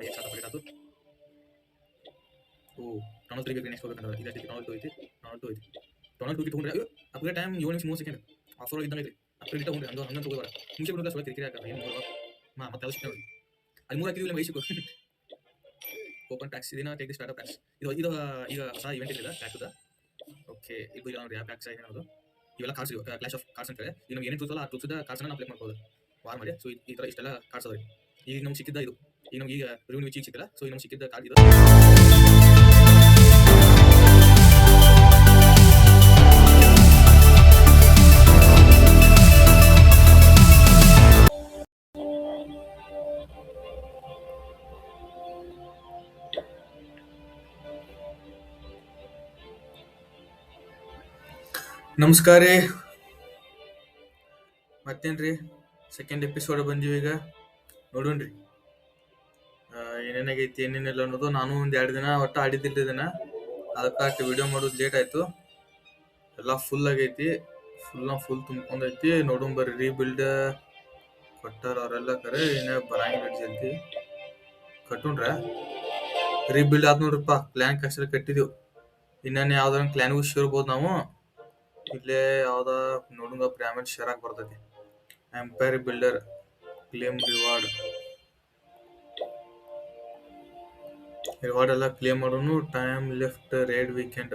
एक साथ अपडेट आतो ಓ ಟನಲ್ 3 ಬೇಕು ನೆಕ್ಸ್ಟ್ ಹೋಗ್ಬೇಕಂದ್ರೆ ಇದೈತಿ ಟನಲ್ 2 ಐತಿ ಟನಲ್ 2 ಐತಿ ಟನಲ್ 2 ಗೆ ತಗೊಂಡ್ರೆ ಅಪ್ಗ್ರೇಡ್ ಟೈಮ್ 7 ನಿಮಿಷ 30 ಸೆಕೆಂಡ್ ಆಫರ್ ಒಳಗೆ ಇದ್ದಂಗೆ ಐತಿ ಅಪ್ಗ್ರೇಡ್ ಇಟ್ಟ ಹೋಗ್ರಿ ಹಂಗ ತಗೋಬೇಡ ಮುಂಚೆ ಬಿಡೋದ ಸ್ವಲ್ಪ ಕಿರಿಕಿರಿ ಆಗ ಏನು ಮತ್ತೆ ಅದು ಸಿಗ್ತಾವೆ ಅಲ್ಲಿ 3 ಹಾಕಿದ್ವಿ ನಮ್ಮ ಐಸಿಕೋ ಓಪನ್ ಪ್ಯಾಕ್ಸ್ ಇದನ್ನ ಟೇಕ್ ದಿ ಸ್ಟಾರ್ಟ್ ಪ್ಯಾಕ್ಸ್ ಇದು ಈಗ ಹೊಸ ಇವೆಂಟ್ ಇದೆ ಪ್ಯಾಕ್ದ ಓಕೆ ಇದು ಇಲ್ಲ ನೋಡಿ ಆ ಪ್ಯಾಕ್ಸ್ ಏನೇನದು ಇವೆಲ್ಲ ಕಾರ್ಡ್ಸ್ ಕ್ಲಾಶ್ ಆಫ್ ಕಾರ್ಡ್ಸ್ ಅಂತ ಹೇಳಿ ಈಗ ನಮ್ಗೆ ಏನೇನು ತೋರಿಸಲ್ಲ ಆ ತೋರಿಸಿದ ಕಾರ್ಡ್ಸ್ನ ನಾವು ಪ್ಲೇ ಮಾಡ್ಬೋದು ವಾರ್ ಮಾಡಿ ಸೊ ಈ ಥರ ಇಷ್ಟೆಲ್ಲ ಕಾರ್ಡ್ಸ್ ಅದಾವೆ ಈಗ ನಮ್ಗೆ ಸಿಕ್ಕಿದ್ದ ಇದು ಈಗ ನಮ್ಗೆ ಈಗ ರಿವ್ಯೂ ವಿಚ್ ಈಗ ಸಿಕ್ಕಿಲ್ಲ ಸೊ ಈಗ ನಮ್ಗೆ ಸಿಕ್ಕಿದ್ದ ಕಾರ್ಡ್ ಇದು ನಮಸ್ಕಾರ ರೀ ಮತ್ತೇನ್ರಿ ಸೆಕೆಂಡ್ ಎಪಿಸೋಡ್ ಬಂದೀವಿ ಈಗ ನೋಡೋಣ್ರಿ ಏನೇನಾಗೈತಿ ಏನೇನಿಲ್ಲ ಅನ್ನೋದು ನಾನು ಒಂದು 2 ದಿನ ಒಟ್ಟು ಆಡಿದ್ದಿಲ್ಲ ಇದನ್ನ ಅದಕ್ಕೆ ವಿಡಿಯೋ ಮಾಡೋದು ಲೇಟ್ ಆಯ್ತು ಎಲ್ಲ ಫುಲ್ ಆಗೈತಿ ಫುಲ್ ತುಂಬ್ಕೊಂಡೈತಿ ನೋಡೋಣ ಬರ್ರಿ ರೀಬಿಲ್ಡ್ ಕೊಟ್ಟಾರ ಅವರೆಲ್ಲ ಕರೆ ಏನೇ ಬರಂಗಿಲ್ಲ ಜಲ್ದಿ ಕಟ್ಟುಣ್ರ ರೀಬಿಲ್ಡ್ ಆದ್ ನೋಡ್ರಪ್ಪ ಪ್ಲಾನ್ ಕಷ್ಟ ಕಟ್ಟಿದೀವಿ ಇನ್ನೇನು ಯಾವ್ದಾರ ಪ್ಲಾನ್ಗೂ ಶಿರ್ಬೋದು ನಾವು ಇಲ್ಲೇ ಯಾವ್ದ ನೋಡುಂಗ ಪ್ಯಾಮೆಂಟ್ ಶೇರ್ ಆಗಿ ಬರ್ತೈತಿ ಎಂಪೈರ್ ಬಿಲ್ಡರ್ ಕ್ಲೇಮ್ ರಿವಾರ್ಡ್ ಎಲ್ಲ ಕ್ಲೇಮ್ ಮಾಡೋನು ಟೈಮ್ ಲೆಫ್ಟ್ ರೇಡ್ ವೀಕೆಂಡ್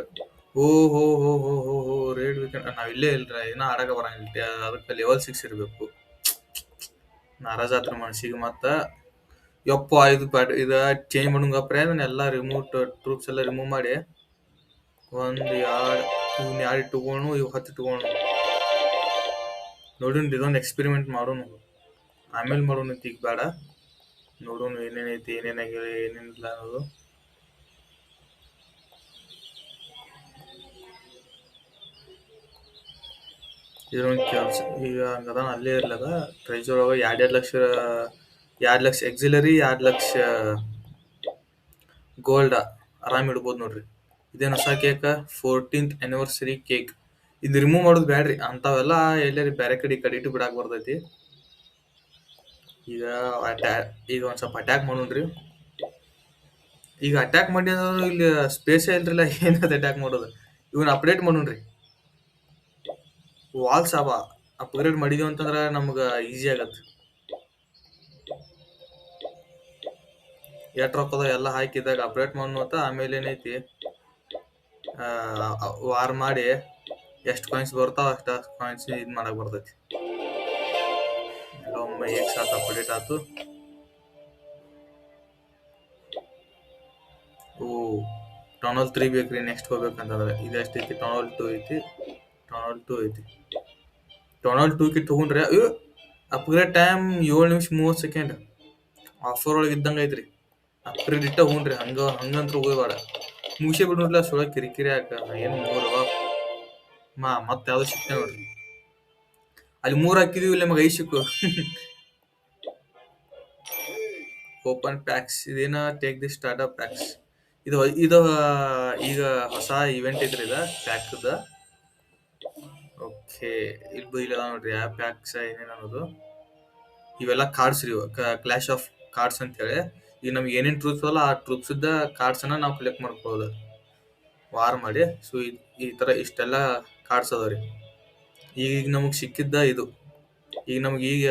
ಓ ಹೋ ಹೋ ಹೋ ಹೋ ಹೋ ರೇಡ್ ವೀಕೆಂಡ್ ನಾವ್ ಇಲ್ಲೇ ಇಲ್ರ ಏನ ಆಡಾಕ ಬರಂಗಿಲ್ಲ ಅದಕ್ಕೆ ಲೆವೆಲ್ 6 ಇರ್ಬೇಕು ನಾರಾಜಾತ್ರ ಮನಸ್ಸಿಗೆ ಮತ್ತ ಯಪ್ಪ ಇದ ಚೇಂಜ್ ಮಾಡೋಂಗ ಎಲ್ಲ ರಿಮೋಟ್ ಟ್ರೂಪ್ಸ್ ಎಲ್ಲ ರಿಮೂವ್ ಮಾಡಿ ಒಂದ್ ಇವ್ನ 2 ಇಟ್ಕೊಂಡು ಇವ್ 10 ಇಟ್ಕೊಂಡು ನೋಡೋಣ ಇದೊಂದು ಎಕ್ಸ್ಪೆರಿಮೆಂಟ್ ಮಾಡೋಣ ಆಮೇಲೆ ಮಾಡೋಣ ಈಗ ಬೇಡ ನೋಡೋಣ ಏನೇನೈತಿ ಏನೇನಾಗಿಲ್ಲ ಏನೇನಿಲ್ಲ ಅನ್ನೋದು ಇದೊಂದು ಕೆಲಸ ಈಗ ಹಂಗದ ಅಲ್ಲೇ ಇರ್ಲದ ಟ್ರೆಜರ್ ಒಳಗ 2 ಲಕ್ಷ ಎಕ್ಸಿಲರಿ 2 ಲಕ್ಷ ಗೋಲ್ಡ್ ಆರಾಮ್ ಇಡ್ಬೋದು ನೋಡ್ರಿ ಇದೇನು ಹೊಸ ಕೇಕ್ 14th anniversary ಕೇಕ್ ಇದು ರಿಮೂವ್ ಮಾಡೋದು ಬ್ಯಾಡ್ರಿ ಅಂತಾವೆಲ್ಲ ಎಲ್ಲರಿ ಬೇರೆ ಕಡೆ ಇಟ್ಟು ಬಿಡಾಕ್ ಬರ್ತೈತಿ ಈಗ ಒಂದ್ ಸ್ವಲ್ಪ ಅಟ್ಯಾಕ್ ಮಾಡೋಣ್ರಿ ಈಗ ಅಟ್ಯಾಕ್ ಮಾಡಿ ಇಲ್ಲಿ ಸ್ಪೇಸ್ ಇಲ್ರಿಲ್ಲ ಏನದ ಅಟ್ಯಾಕ್ ಮಾಡೋದು ಇವನ್ ಅಪ್ಡೇಟ್ ಮಾಡೋಣ್ರಿ ವಾಲ್ಸ್ ಅಪ್ಗ್ರೇಡ್ ಮಾಡಿದೀವಿ ಅಂತಂದ್ರ ನಮ್ಗ ಈಸಿ ಆಗತ್ತೆ ಎಟ್ ರೊಕ್ಕದ ಎಲ್ಲ ಹಾಕಿದಾಗ ಅಪ್ಡೇಟ್ ಮಾಡೋತ ಆಮೇಲೆ ಏನೈತಿ ವಾರ್ ಮಾಡಿ ಎಷ್ಟು ಕಾಯಿನ್ಸ್ ಬರ್ತಾವ ಅಷ್ಟ ಕಾಯಿನ್ಸ್ ಇದ್ ಮಾಡಕ್ ಬರ್ತೈತಿ ಒಮ್ಮೆ ಏಕ್ ಸಾತ್ ಅಪ್ಡೇಟ್ ಆತು ಓ ಟನಲ್ 3 ಬೇಕ್ರಿ ನೆಕ್ಸ್ಟ್ ಹೋಗ್ಬೇಕಂತಂದ್ರೆ ಇದೆಷ್ಟೈತಿ ಟನಲ್ 2 ಐತಿ ಟನಲ್ 2 ಗೆ ತಗೊಂಡ್ರೆ ಅಪ್ಗ್ರೇಡ್ ಟೈಮ್ 7 ನಿಮಿಷ 30 ಸೆಕೆಂಡ್ ಆಫರ್ ಒಳಗೆ ಇದ್ದಂಗ ಐತ್ರಿ ಅಪ್ಗ್ರೇಡ್ ಇಟ್ಟ ಹೋಗ್ರಿ ಹಂಗಂತ ಹೋಗೋಬೇಡ ಮುಗಿಸೇ ಬಿಡ್ನಲ್ಲ ಸುಳ ಕಿರಿಕಿರಿ ಆಕ ಏನು 3 ಮತ್ತೆ ಯಾವ್ದು ಸಿಕ್ತೇವೆ ನೋಡ್ರಿ ಅಲ್ಲಿ 3 ಹಾಕಿದೀವಿ ನಮಗೆ 5 ಸಿಕ್ಕು ಓಪನ್ ಪ್ಯಾಕ್ಸ್ ಇದೇನ ಟೇಕ್ ದಿ ಸ್ಟಾರ್ಟ್ ಪ್ಯಾಕ್ಸ್ ಇದು ಈಗ ಹೊಸ ಇವೆಂಟ್ ಐತ್ರಿ ಇದ ಪ್ಯಾಕ್ದ ಓಕೆ ಇಲ್ಲ ನೋಡ್ರಿ ಆ ಪ್ಯಾಕ್ಸ್ ಏನೇನು ಅನ್ನೋದು ಇವೆಲ್ಲ ಕಾರ್ಡ್ಸ್ ರೀ ಕ್ಲಾಶ್ ಆಫ್ ಕಾರ್ಡ್ಸ್ ಅಂತ ಹೇಳಿ ಈಗ ನಮ್ಗೆ ಏನೇನ್ ಟ್ರೂಪ್ಸ್ ಅಲ್ಲ ಆ ಟ್ರೂಪ್ಸ್ ಇದ್ದ ಕಾರ್ಡ್ಸ್ ಅನ್ನ ನಾವು ಕಲೆಕ್ಟ್ ಮಾಡ್ಕೊಳ್ಳೋದು ವಾರ್ ಮಾಡಿ ಸೊ ಈ ತರ ಇಷ್ಟೆಲ್ಲ ಕಾರ್ಡ್ಸ್ ಅದಾವ್ರಿ ಈಗ ನಮಗ್ ಸಿಕ್ಕಿದ್ದ ಇದು ಈಗ ನಮ್ಗೆ ಈಗ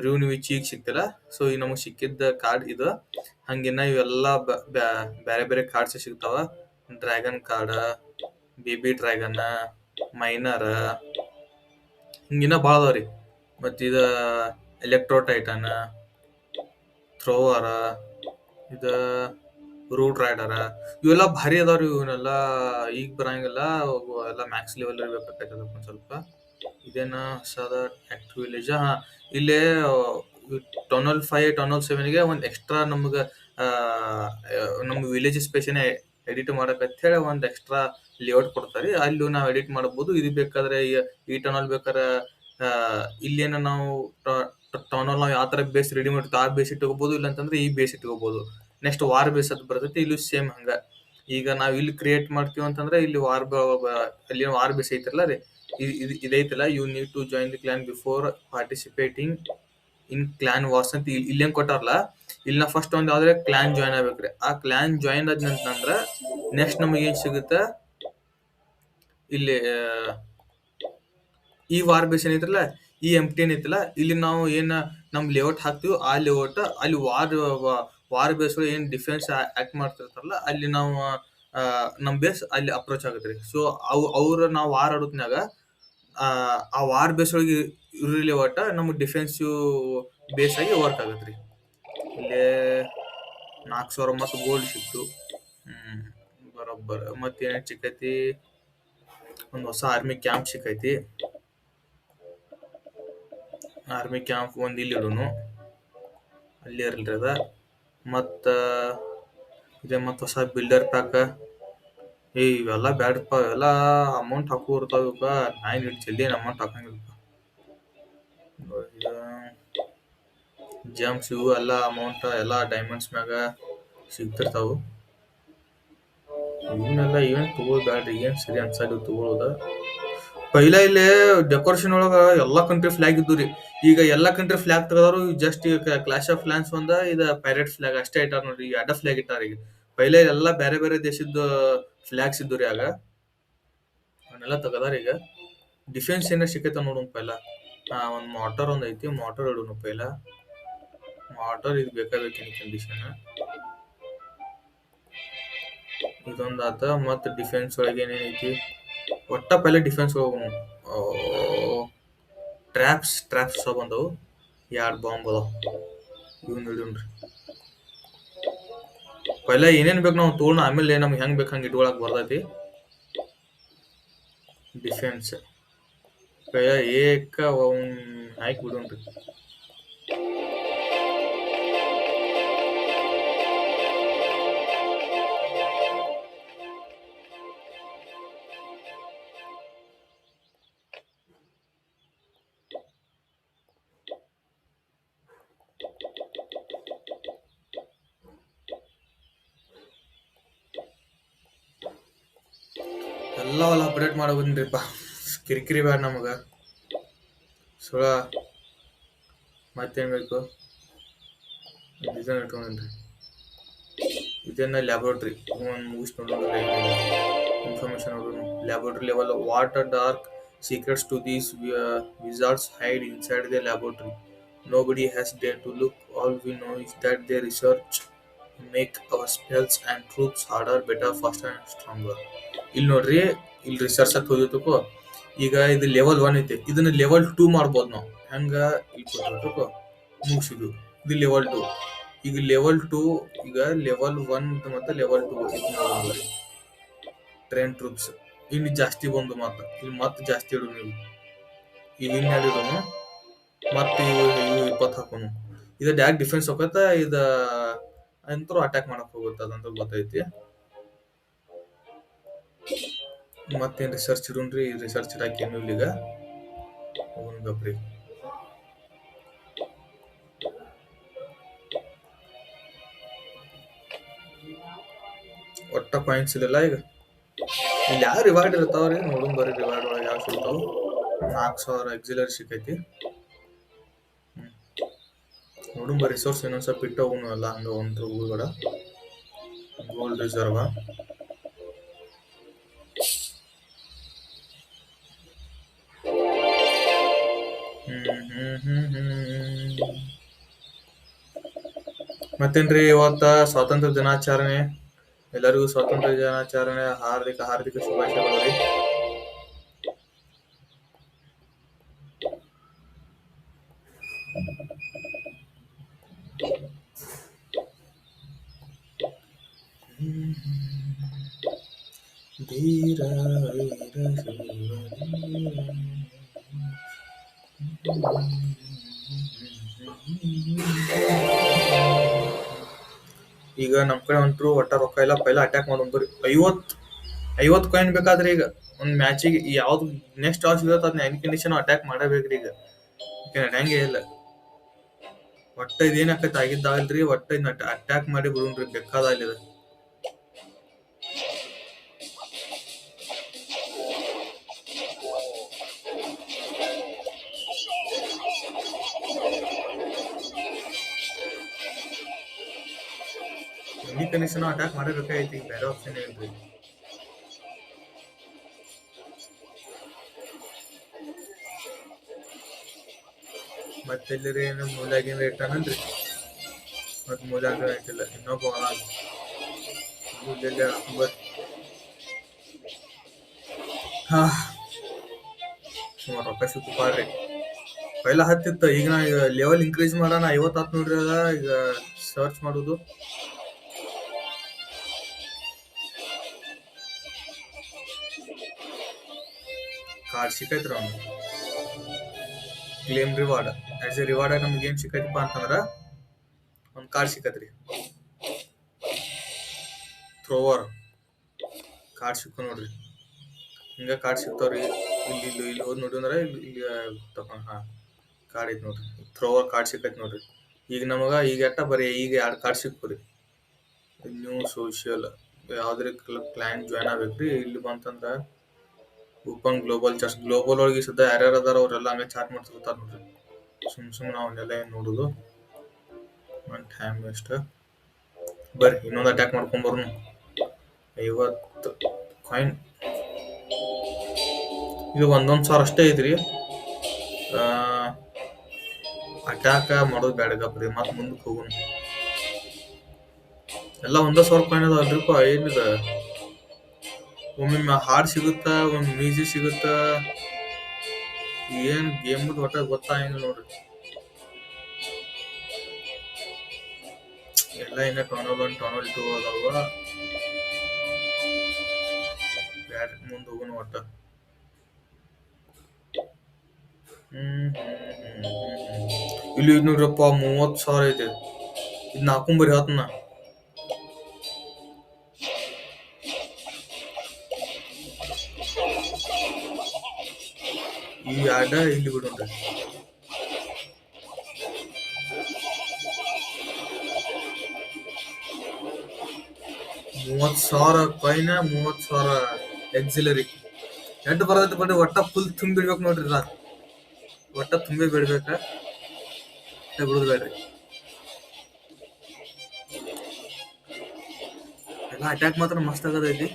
ರಿವ್ಯೂ ವಿಚ್ ಈಗ ಸಿಕ್ತಿಲ್ಲ ಸೊ ಈಗ ನಮಗ್ ಸಿಕ್ಕಿದ್ದ ಕಾರ್ಡ್ ಇದು ಹಂಗಿನ ಇವೆಲ್ಲ ಬೇರೆ ಬೇರೆ ಕಾರ್ಡ್ಸ್ ಸಿಗ್ತಾವ dragon card baby dragon miner ಹಿಂಗಿನ ಭಾಳ ಅದಾವ್ರಿ ಮತ್ತ ಇದ ಎಲೆಕ್ಟ್ರೋ ಟೈಟನ್ ಥ್ರೋವರ್ ಇದ ರೂಟ್ ರೈಡರ್ ಇವೆಲ್ಲ ಭಾರಿ ಅದಾವ್ರಿ ಇವನ್ನೆಲ್ಲ ಈಗ ಬರಂಗಿಲ್ಲ ಎಲ್ಲ ಮ್ಯಾಕ್ಸ್ ಲೆವೆಲ್ ಇರ್ಬೇಕಾಗ್ತದೆ ಒಂದ್ ಸ್ವಲ್ಪ ಇದೇನ ಹೊಸದ ಆಕ್ಟಿವ್ ವಿಲೇಜ್ ಇಲ್ಲೇ ಟನಲ್ 5 ಟನಲ್ 7 ಗೆ ಒಂದ್ ಎಕ್ಸ್ಟ್ರಾ ನಮ್ಗ ನಮ್ ವಿಲೇಜ್ ಸ್ಪೇಷನ್ ಎಡಿಟ್ ಮಾಡಕ್ ಅಂತ ಹೇಳಿ ಒಂದ್ ಎಕ್ಸ್ಟ್ರಾ ಲೇಔಟ್ ಕೊಡ್ತಾರಿ ಅಲ್ಲಿ ನಾವ್ ಎಡಿಟ್ ಮಾಡಬಹುದು ಇದು ಬೇಕಾದ್ರೆ ಈ ಟನಲ್ ಬೇಕಾದ್ರೆ ಇಲ್ಲೇನ ನಾವು ಟನಲ್ ನಾವ್ ಯಾವ ತರ ಬೇಸ್ ರೆಡಿ ಮಾಡಿರ್ತೀವಿ ಆ ಬೇಸ್ ಇಟ್ಕೋಬಹುದು ಇಲ್ಲ ಅಂತಂದ್ರೆ ಈ ಬೇಸ್ ಇಟ್ಕೋಬಹುದು ನೆಕ್ಸ್ಟ್ ವಾರ್ ಬೇಸ್ ಅಂತ ಬರ್ತೈತಿ ಇಲ್ಲೂ ಸೇಮ್ ಹಂಗ ಈಗ ನಾವ್ ಇಲ್ಲಿ ಕ್ರಿಯೇಟ್ ಮಾಡ್ತೀವಿ ಅಂತಂದ್ರೆ ಇಲ್ಲಿ ಅಲ್ಲಿ ವಾರ್ ಬೇಸ್ ಐತಿರಲ್ಲ ರೀ ಇದೈತಲ್ಲ you need to join the clan before participating in clan wars ಅಂತ ಇಲ್ಲೇನ್ ಕೊಟ್ಟಾರಲ್ಲ, ಇಲ್ಲಿ ನಾ ಫಸ್ಟ್ ಒಂದ್ ಯಾವ್ದ್ರೆ ಕ್ಲಾನ್ ಜಾಯ್ನ್ ಆಗ್ಬೇಕ್ರಿ. ಆ ಕ್ಲಾನ್ ಜಾಯ್ನ್ ಆದ್ನಂತಂದ್ರ ನೆಕ್ಸ್ಟ್ ನಮಗೆ ಏನ್ ಸಿಗುತ್ತ, ಇಲ್ಲಿ ಈ ವಾರ್ ಬೇಸ್ ಏನೈತ್ರಲ್ಲ, ಈ ಎಂಪ್ಟಿ ಏನೈತಲ್ಲ, ಇಲ್ಲಿ ನಾವು ಏನ್ ನಮ್ ಲೇಔಟ್ ಹಾಕ್ತಿವಿ, ಆ ಲೇಔಟ್ ಅಲ್ಲಿ ವಾರ್ ಬೇಸ್ ಏನ್ ಡಿಫೆನ್ಸ್ ಆಕ್ಟ್ ಮಾಡ್ತಿರ್ತಾರಲ್ಲ, ಅಲ್ಲಿ ನಾವು ನಮ್ ಬೇಸ್ ಅಲ್ಲಿ ಅಪ್ರೋಚ್ ಆಗತ್ರಿ. ಸೊ ಅವ್ರ ನಾವು ವಾರ್ ಆಡೋತ್ನಾಗ ಆ ವಾರ್ ಬೇಸ್ ಒಳಗೆ ಇರಲಿ ಒಟ್ಟ ನಮ್ಗೆ ಡಿಫೆನ್ಸಿವ್ ಬೇಸ್ ಆಗಿ ವರ್ಕ್ ಆಗತ್ರಿ. ಇಲ್ಲೇ 4,000 ಮತ್ತು ಗೋಲ್ಡ್ ಸಿಕ್ತು. ಬರೋಬ್ಬರ. ಮತ್ತೇನೇನ್ ಸಿಕ್ಕೈತಿ, ಒಂದು ಹೊಸ ಆರ್ಮಿ ಕ್ಯಾಂಪ್ ಸಿಕ್ಕೈತಿ. ಆರ್ಮಿ ಕ್ಯಾಂಪ್ ಒಂದ್ ಇಲ್ಲಿ ಇಡೋನು, ಅಲ್ಲಿ ಇರಲ್ರಿ ಅದ. ಮತ್ತ ಇದೆ ಮತ್ತ ಹೊಸ ಬಿಲ್ಡರ್ ಪ್ಯಾಕ್. ಇವೆಲ್ಲ ಬ್ಯಾಡಪ್ಪ, ಇವೆಲ್ಲ ಅಮೌಂಟ್ ಹಾಕೋ ಇರ್ತಾವ. ಇವಕ್ಕ ನಾಯಿ ಜಲ್ದಿ ಏನ್ ಅಮೌಂಟ್ ಹಾಕಂಗಿಲ್ಲಪ್ಪ. ಜಂಪ್ಸ್ ಇವು ಎಲ್ಲ ಅಮೌಂಟ್ ಎಲ್ಲ ಡೈಮಂಡ್ಸ್ ಮ್ಯಾಗ ಸಿಗ್ತಿರ್ತಾವು. ಇವನ್ನೆಲ್ಲ ಏನ್ ತಗೋದ್ ಬ್ಯಾಡ್ರಿ, ಏನ್ ಸರಿ ಅನ್ಸಲ್ಲ ತಗೊಳೋದ. ಪೈಲ ಇಲ್ಲಿ ಡೆಕೋರೇಷನ್ ಒಳಗ ಎಲ್ಲಾ ಕಂಟ್ರಿ ಫ್ಲಾಗ್ ಇದ್ದು ರೀ. ಈಗ ಎಲ್ಲಾ ಕಂಟ್ರಿ ಫ್ಲಾಗ್ ತೆಗದವ್ರು. ಜಸ್ಟ್ ಈಗ ಕ್ಲಾಶ್ ಆಫ್ ಕ್ಲಾನ್ಸ್ ಒಂದ ಇದ ಪೈರೇಟ್ಸ್ ಫ್ಲಾಗ್ ಅಷ್ಟೇ ಇಟ್ಟಾರ ನೋಡ್ರಿ. ಈಗ ಅಡ್ಡ ಫ್ಲಾಗ್ ಇಟ್ಟಾರ. ಈಗ ಪೈಲ ಎಲ್ಲಾ ಬೇರೆ ಬೇರೆ ದೇಶದ ಫ್ಲಾಗ್ಸ್ ಇದ್ದು ರೀ ಆಗ. ಅವನ್ನೆಲ್ಲ ತೆಗದಾರ ಈಗ. ಡಿಫೆನ್ಸ್ ಏನ ಸಿಕ್ಕೈತ ನೋಡೋಣ ಪೈಲ. ಒಂದ್ ಮೋಟಾರ್ ಒಂದ್ ಐತಿ, ಮೋಟಾರ್ ಇಡೋಣ ಪೈಲ. ಮೋಟಾರ್ ಇದು ಬೇಕಾಗೈತಿ ಕಂಡೀಷನ್. ಇದೊಂದ್ ಆತ. ಮತ್ತ ಡಿಫೆನ್ಸ್ ಒಳಗೆ ಏನೇನೈತಿ, ಒಟ್ಟ ಪೈಲೆ ಡಿಫೆನ್ಸ್ ಒಳಗ ಟ್ರ್ಯಾಪ್ಸ್ ಬಂದವು. 2 ಬಾಂಬ್ ಅದಾವ, ಇವನ್ ಹಿಡಿಯೋಣ್ರಿ. ಪೈಲ ಏನೇನ್ ಬೇಕು ನಾವು ತೋಣ, ಆಮೇಲೆ ನಮ್ಗೆ ಹೆಂಗ್ ಬೇಕು ಹಂಗೆ ಇಟ್ಕೊಳಕ್ ಬರ್ತೈತಿ. ಡಿಫೆನ್ಸ್ ಪೈಲ ಏಕ ಹಾಕಿ ಬಿಡೋಣ್ರಿ. ಎಲ್ಲ ಅಪ್ಡೇಟ್ ಮಾಡಬಹುದ್ರಿಪ್ಪ. ಕಿರಿಕಿರಿ ಬೇಡ ನಮಗ. ಸುಳ ಮತ್ತೇನ್ ಬೇಕು, ಇದನ್ನ ಇಟ್ಕೊಂಡ್ರಿ. ಇದನ್ನ ಲ್ಯಾಬೋರೇಟರಿ ಮುಗಿಸ್ ನೋಡೋಣ. ಇನ್ಫಾರ್ಮೇಶನ್ ನೋಡೋಣ. Laboratory level. What dark secrets to these wizards hide inside the laboratory. Nobody has dared to look. All we know is that their research make our spells and troops harder, better, faster and stronger. ಇಲ್ಲಿ ನೋಡ್ರಿ, ಇಲ್ಲಿ research ಅಂತ ಹೋದಿತ್ತಕ್ಕೋ. ಈಗ ಇದು level 1 ಐತೆ, ಇದನ್ನ level 2 ಮಾಡ್ಬೋದು ನಾವು. ಹೆಂಗ ಇಟ್ಕೊಳ್ಬೇಕು, ಮುಗಿಸಿದ್ವು. ಇದು ಲೆವೆಲ್ 2. ಈಗ ಲೆವೆಲ್ 2, ಈಗ ಲೆವೆಲ್ 1 ಮತ್ತೆ ಲೆವೆಲ್ 2 ಟ್ರೈನ್ ಟ್ರೂಪ್ಸ್ ಇನ್ನು ಜಾಸ್ತಿ ಬಂದು ಮಾತ್ರ ಇಲ್ಲಿ ಮತ್ತೆ ಜಾಸ್ತಿ ಇಡು. ನೀವು ಈಗ ಇನ್ ಹೇಳಿರೋನು ಮತ್ತೆ ಇವು 20 ಹಾಕೋನು. ಇದು ಡೈರೆಕ್ಟ್ ಡಿಫೆನ್ಸ್ ಹೋಗತ್ತ. ಇದ ಅಂತರೂ ಅಟ್ಯಾಕ್ ಮಾಡಕ್ ಹೋಗುತ್ತೆ, ಅದಂತ ಗೊತ್ತೈತಿ. ಮತ್ತೇನ್ ರಿಸರ್ಚ್ ಇಡೋಣ್ರಿ. ರಿಸರ್ಚ್ ಇಡಾಕ ಏನು ಇಲ್ಲ. ಈಗ ಗಪ್ರಿ ಒಟ್ಟ ಪಾಯಿಂಟ್ಸ್ ಇಲ್ಲ. ಈಗ ಇಲ್ಲಿ ಯಾವ ರಿವಾರ್ಡ್ ಇರ್ತಾವ್ರಿ ನೋಡೋಣ ಬರ್ರಿ. ರಿವಾರ್ಡ್ ಒಳಗೆ ಯಾವ ಸಿಗ್ತಾವ. 4,000 ಎಕ್ಸಿಲರಿ ಸಿಕ್ಕೈತಿ. ನೋಡೋಣ ಬರ್ರಿ. ರಿಸೋರ್ಸ್ ಇನ್ನೊಂದ್ ಸ್ವಲ್ಪ ಇಟ್ಟು ಹೋಗೋಣ. ಎಲ್ಲ ಹಂಗ ಒಂದು ಊರುಗಡ ಗೋಲ್ಡ್ ರಿಸರ್ವ್. ಮತ್ತೇನ್ರಿ, ಇವತ್ತ ಸ್ವಾತಂತ್ರ್ಯ ದಿನಾಚರಣೆ. ಎಲ್ಲರಿಗೂ ಸ್ವಾತಂತ್ರ್ಯ ದಿನಾಚರಣೆ ಹಾರ್ದಿಕ ಶುಭಾಶಯಗಳು ರೀ. ಈಗ ನಮ್ ಕಡೆ ಹೊಂಟ್ರು. ಒಟ್ಟ ರೊಕ್ಕ ಇಲ್ಲ. ಪೈಲ ಅಟ್ಯಾಕ್ ಮಾಡೋಣ. 50 ಕಾಯಿನ್ ಬೇಕಾದ್ರೆ ಈಗ ಒಂದ್ ಮ್ಯಾಚಿಗೆ ಯಾವ್ದು ನೆಕ್ಸ್ಟ್ ಯಾವ್ದು ಸಿಗತ್ತ ಅದನ್ನ ಎನಿ ಕಂಡೀಷನ್ ಅಟ್ಯಾಕ್ ಮಾಡಬೇಕ್ರಿ. ಈಗ ನಡೆಯಂಗೆ ಇಲ್ಲ. ಒಟ್ಟ ಇದೇನ್ ಆಕೈತಿ ಆಗಿದ್ದಾಗಲ್ರಿ. ಒಟ್ಟ ಇದನ್ನ ಅಟ್ಯಾಕ್ ಮಾಡಿ ಬಿಡೋಣ್ರಿ ಬೇಕಾದಲ್ಲಿ. ಈ ಕಂಡೀಷನ್ ಅಟ್ಯಾಕ್ ಮಾಡಬೇಕಾಯ್ತು, ಈಗ ಬೇರೆ ಆಪ್ಷನ್ ಏನ್ರಿ. ಮತ್ತೆ ಎಲ್ಲಿರಿ ಏನು ಮೂಲ್ಯಾಗಿಂದ ಇಟ್ಟಾನನ್ರಿ. ಮತ್ತೆ ಮೂಲ್ಯಾಂಕ ಇಟ್ಟಿಲ್ಲ ಇನ್ನೊಬ್ಬ ಮೂಲೆಲ್ಲ ಬರ್ ಹಾ ಸುಮಾರು ರೊಕ್ಕ ಸಿಕ್ಕು ಪಾಡ್ರಿ. ಪೈಲ ಹತ್ತಿತ್ತ, ಈಗ ನಾ ಈಗ ಲೆವೆಲ್ ಇನ್ಕ್ರೀಸ್ ಮಾಡೋಣ 50 ಹತ್ತು ನೋಡ್ರಿ. ಅದ ಈಗ ಸರ್ಚ್ ಮಾಡೋದು ಕಾರ್ಡ್ ಸಿಕ್ಕೈತ್ರಿ. ಅವ್ನು claim reward as A reward ನಮ್ಗೆ ಏನ್ ಸಿಕ್ಕೈತಿಪ್ಪ ಅಂತಂದ್ರ ಒಂದು ಕಾರ್ಡ್ ಸಿಕ್ಕತ್ರಿ. ಥ್ರೋವರ್ ಕಾರ್ಡ್ ಸಿಕ್ಕು ನೋಡ್ರಿ. ಹಿಂಗ ಕಾರ್ಡ್ ಸಿಗ್ತಾವ್ರಿ. ಇಲ್ಲಿ ಇಲ್ಲಿ ಇಲ್ಲಿ ಹೋದ್ ನೋಡಿ ಅಂದ್ರೆ ಇಲ್ಲಿ ತಕೊಂಡ್ ಕಾರ್ಡ್ ಐತಿ ನೋಡ್ರಿ. ಥ್ರೋವರ್ ಕಾರ್ಡ್ ಸಿಕ್ಕೈತಿ ನೋಡ್ರಿ. ಈಗ ನಮಗ ಈಗ ಎಟ್ಟ ಬರೀ ಈಗ 2 ಕಾರ್ಡ್ ಸಿಕ್ಕ್ರಿ. ನ್ಯೂ ಸೋಷಿಯಲ್ ಯಾವ್ದ್ರ ಕ್ಲೈಂಟ್ ಜಾಯ್ನ್ ಆಗ್ಬೇಕ್ರಿ. ಇಲ್ಲಿ ಬಂತಂದ್ರ ಓಪನ್ ಗ್ಲೋಬಲ್ ಚಾರ್ಟ್. ಗ್ಲೋಬಲ್ ಒಳಗೆ ಸದ್ಯ ಯಾರ್ಯಾರು ಅದಾರ ಅವ್ರೆಲ್ಲ ಹಂಗೆ ಚಾರ್ಟ್ ಮಾಡ್ತಿರ್ತಾರ ನೋಡ್ರಿ. ಸುಮ್ ಅವನ್ನೆಲ್ಲ ಏನ್ ನೋಡುದು, ಒಂದ್ ಟೈಮ್ ವೇಸ್ಟ್. ಬರ್ರಿ ಇನ್ನೊಂದು ಅಟ್ಯಾಕ್ ಮಾಡ್ಕೊಂಬರ್ನು. 50 ಕಾಯಿನ್ ಇದು 1,000 ಅಷ್ಟೇ ಐತ್ರಿ. ಅಟ್ಯಾಕ್ ಮಾಡೋದು ಬ್ಯಾಡ ಗಪ್ರಿ, ಮತ್ ಮುಂದಕ್ಕೆ ಹೋಗುನು. ಎಲ್ಲ 1,000 ಕಾಯಿನ್ ಅದಾವಲ್ರಿಪ್ಪ. ಏನಿದ ಒಮ್ಮೆ ಹಾಡ್ ಸಿಗುತ್ತ, ಒಮ್ಮೆ ಮ್ಯೂಸಿಕ್ ಸಿಗುತ್ತ. ಏನ್ ಗೇಮ್ ಒಟ್ಟ ಗೊತ್ತಾಗಿಲ್ಲ ನೋಡ್ರಿ. ಎಲ್ಲ ಇನ್ನ ಟನಲ್ 1 ಟನಲ್ 2 ಅದಾವ. ಬ್ಯಾಡ ಮುಂದೆ ಹೋಗುನು ಒಟ್ಟ. ಇಲ್ಲಿ ನೋಡ್ರಪ್ಪ 30,000 ಐತೆ. ಇದ್ ಹಾಕೊಂಬರಿ ಹತ್ನ. ಈ ಆಡ ಇಲ್ಲಿ ಬಿಡುಂಟ. 30,000 ಕಾಯಿನ್, 30,000 ಎಕ್ಸಿಲರಿ. ಎಟ್ಟು ಬರದೈತಿ ಬಡ್ರಿ. ಒಟ್ಟ ಫುಲ್ ತುಂಬಿ ಬಿಡ್ಬೇಕು ನೋಡ್ರಿ. ಒಟ್ಟ ತುಂಬಿ ಬಿಡ್ಬೇಕ, ಬಿಡುದು ಬೇಡ್ರಿ. ಎಲ್ಲ ಅಟ್ಯಾಕ್ ಮಾತ್ರ ಮಸ್ತ್ ಆಗದೈತಿ.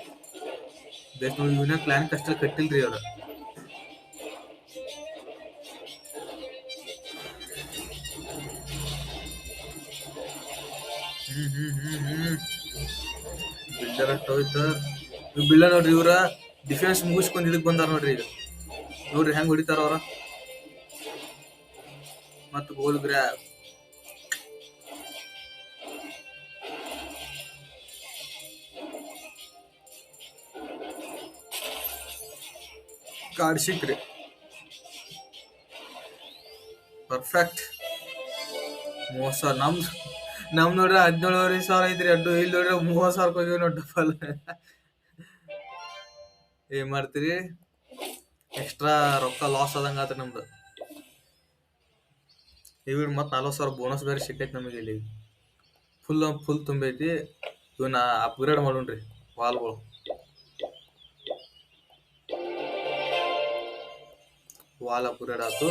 ಬೇಸ್ ನೋಡಿ ಇವನ್ನ ಪ್ಲಾನ್ ಕಷ್ಟ ಕಟ್ಟಿಲ್ರಿ ಅವ್ರ. ಬಿಲ್ಡರ್ ಅಷ್ಟ ಹೋಯ್ತು. ಬಿಲ್ಡರ್ ನೋಡ್ರಿ, ಇವ್ರ ಡಿಫೆನ್ಸ್ ಮುಗಿಸ್ಕೊಂಡ್ ಇದಕ್ ಬಂದಾರ ನೋಡ್ರಿ. ಈಗ ನೋಡ್ರಿ ಹೆಂಗ್ ಹೊಡಿತಾರ ಅವ್ರ. ಮತ್ ಗೋಲ್ ಗ್ರ್ಯಾಬ್. ಕಾರ್ಡ್ ಸಿಕ್ರಿ. ಪರ್ಫೆಕ್ಟ್. 30,000 ನಮ್ ನೋಡ್ರಿ 17,500 ಐತ್ರಿ. ಅಡ್ಡು ಇಲ್ಲಿ ನೋಡ್ರಿ 30,000 ಹೋಗ್ಯವ ನೋಡ್ ಡಬಲ್. ಏನ್ ಮಾಡ್ತೀರಿ, ಎಕ್ಸ್ಟ್ರಾ ರೊಕ್ಕ ಲಾಸ್ ಆದಂಗ ಆತ್ರಿ ನಮ್ದು. ಇವ್ರು ಮತ್ 40,000 ಬೋನಸ್ ಬೇರೆ ಸಿಕ್ಕೈತಿ ನಮಗೆ. ಇಲ್ಲಿ ಫುಲ್ ತುಂಬೈತಿ. ಇವನ್ನ ಅಪ್ಗ್ರೇಡ್ ಮಾಡೋಣ್ರಿ ವಾಲ್ಗಳು. ವಾಲ್ ಅಪ್ಗ್ರೇಡ್ ಆಯ್ತು.